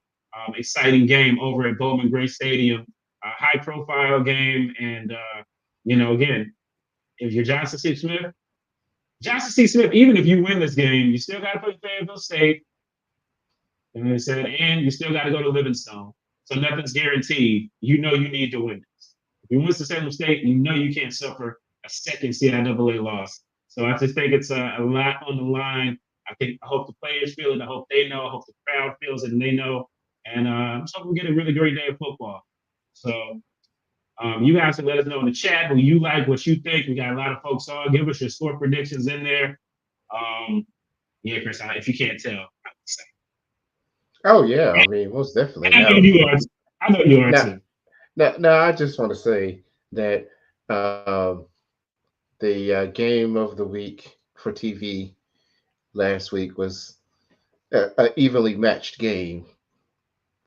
exciting game over at Bowman Gray Stadium. A high-profile game, and again, if you're Johnson C. Smith, even if you win this game, you still got to play Fayetteville State, and they said, and you still got to go to Livingstone. So nothing's guaranteed. You need to win this. If you win Salem State, you can't suffer a second CIAA loss. So I just think it's a lot on the line. I hope the players feel it. I hope they know. I hope the crowd feels it and they know. And I'm just hoping we get a really great day of football. So you guys can let us know in the chat who you like, what you think. We got a lot of folks on. Give us your score predictions in there. Chris, if you can't tell, I would say. Oh yeah, I mean, most definitely. I know you are. I know you are too. Now, I just want to say that the game of the week for TV last week was an evenly matched game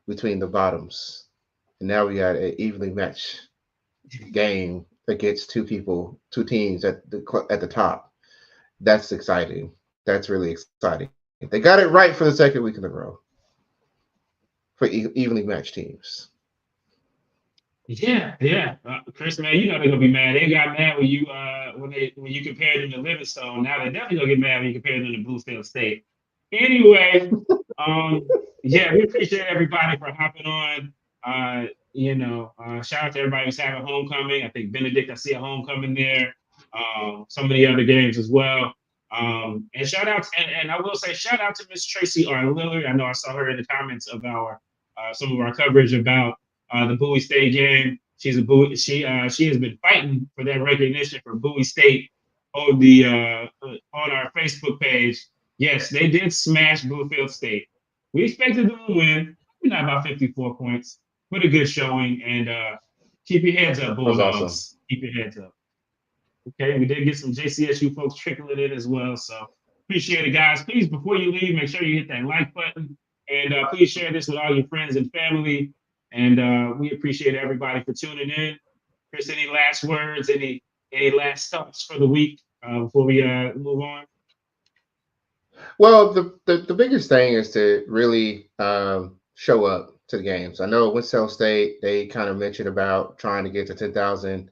between the bottoms. And now we got an evenly matched game against two teams at the top. That's exciting. That's really exciting. They got it right for the second week in a row for evenly matched teams. Yeah. Chris, man, they're gonna be mad. They got mad when you compared them to Livingstone. Now they're definitely gonna get mad when you compare them to Bluefield State. Anyway, we appreciate everybody for hopping on. Shout out to everybody who's having homecoming. I think Benedict, I see a homecoming there. Some of the other games as well. And shout out, and I will say shout out to Miss Tracy R. Lillard. I know I saw her in the comments of some of our coverage about the Bowie State game. She's a Bowie. She has been fighting for that recognition for Bowie State on our Facebook page. Yes, they did smash Bluefield State. We expected them to win. We're not about 54 points. Put a good showing, and keep your heads up, Bulldogs. Awesome. Keep your heads up. Okay, we did get some JCSU folks trickling in as well, so appreciate it, guys. Please, before you leave, make sure you hit that like button, and please share this with all your friends and family. And we appreciate everybody for tuning in. Chris, any last words? Any last thoughts for the week before we move on? Well, the biggest thing is to really show up to the games. I know Winston-Salem State, they kind of mentioned about trying to get to 10,000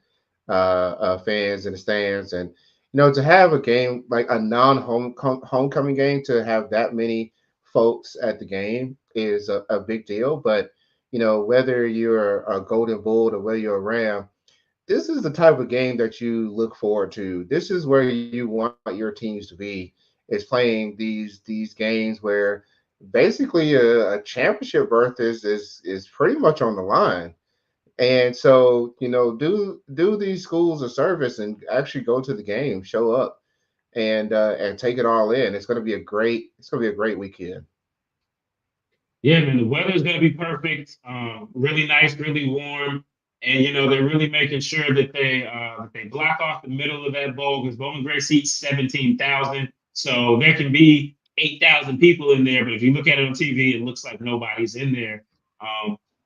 fans in the stands, and to have a game like a homecoming game, to have that many folks at the game is a big deal. But whether you're a Golden Bull or whether you're a Ram, this is the type of game that you look forward to. This is where you want your teams to be, is playing these games where basically a championship berth is pretty much on the line. And so, do these schools a service and actually go to the game, show up, and take it all in. It's going to be a great weekend. Yeah, man, the weather's going to be perfect. Really nice, really warm. And, they're really making sure that they block off the middle of that bowl because Bowman Gray seats 17,000. So there can be 8,000 people in there. But if you look at it on TV, it looks like nobody's in there.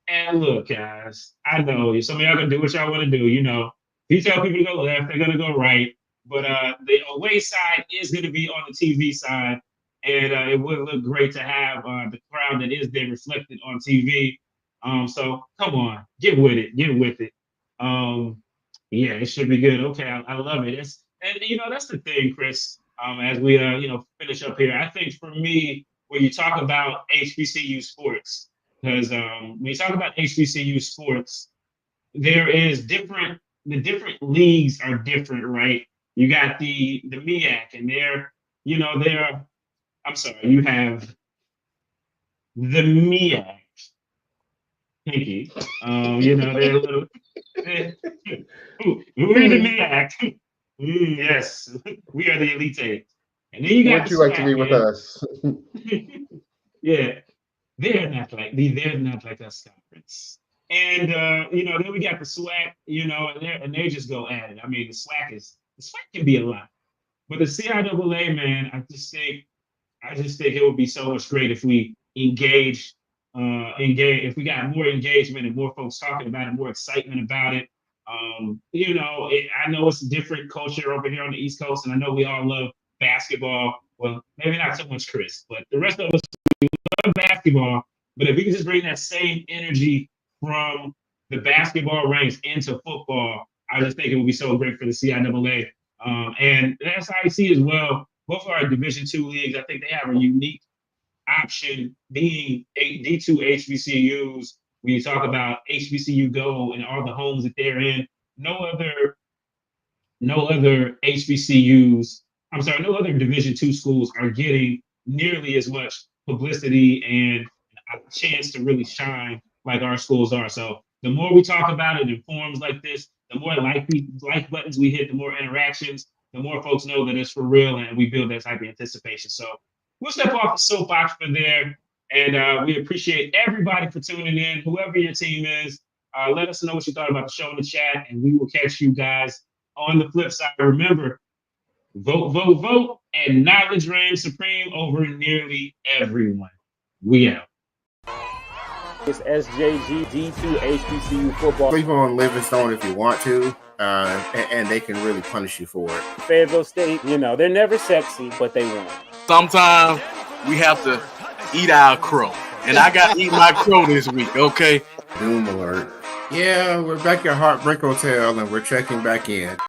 And look, guys, I know some of y'all going to do what y'all want to do. If you tell people to go left, they're going to go right. But the away side is going to be on the TV side. And it would look great to have the crowd that is there reflected on TV. So come on, get with it. Yeah, it should be good. Okay, I love it. That's the thing, Chris. As we finish up here, I think for me, when you talk about HBCU sports, because when you talk about HBCU sports, there is the different leagues are different, right? You got the MEAC, and you have the MEAC. Pinky. They're a little. We're the MEAC. Yes, we are the Elite Eight. And then you got. Would you like to be with us? Yeah, they're not like us conference. And then we got the SWAC. And they just go at it. I mean, the SWAC can be a lot, but the CIAA, man, I just think it would be so much great if we engage, if we got more engagement and more folks talking about it, more excitement about it. I know it's a different culture over here on the East Coast, and I know we all love basketball. Well, maybe not so much Chris, but the rest of us love basketball. But if we can just bring that same energy from the basketball ranks into football, I just think it would be so great for the CIAA and the SIAC as well. Both are Division II leagues. I think they have a unique option being D2 HBCUs. When you talk about HBCU Go and all the homes that they're in, no other Division II schools are getting nearly as much publicity and a chance to really shine like our schools are. So the more we talk about it in forums like this, the more like buttons we hit, the more interactions, the more folks know that it's for real, and we build that type of anticipation. So we'll step off the soapbox for there, and we appreciate everybody for tuning in. Whoever your team is, let us know what you thought about the show in the chat, and we will catch you guys on the flip side. Remember, vote, vote, vote, and knowledge reigns supreme over nearly everyone. We out. It's SJG D2 HBCU football. Sleep on Livingstone if you want to, and they can really punish you for it. Fayetteville State, they're never sexy, but they won. Sometimes we have to eat our crow. And I got to eat my crow this week, okay? Doom alert. Yeah, we're back at Heartbreak Hotel, and we're checking back in.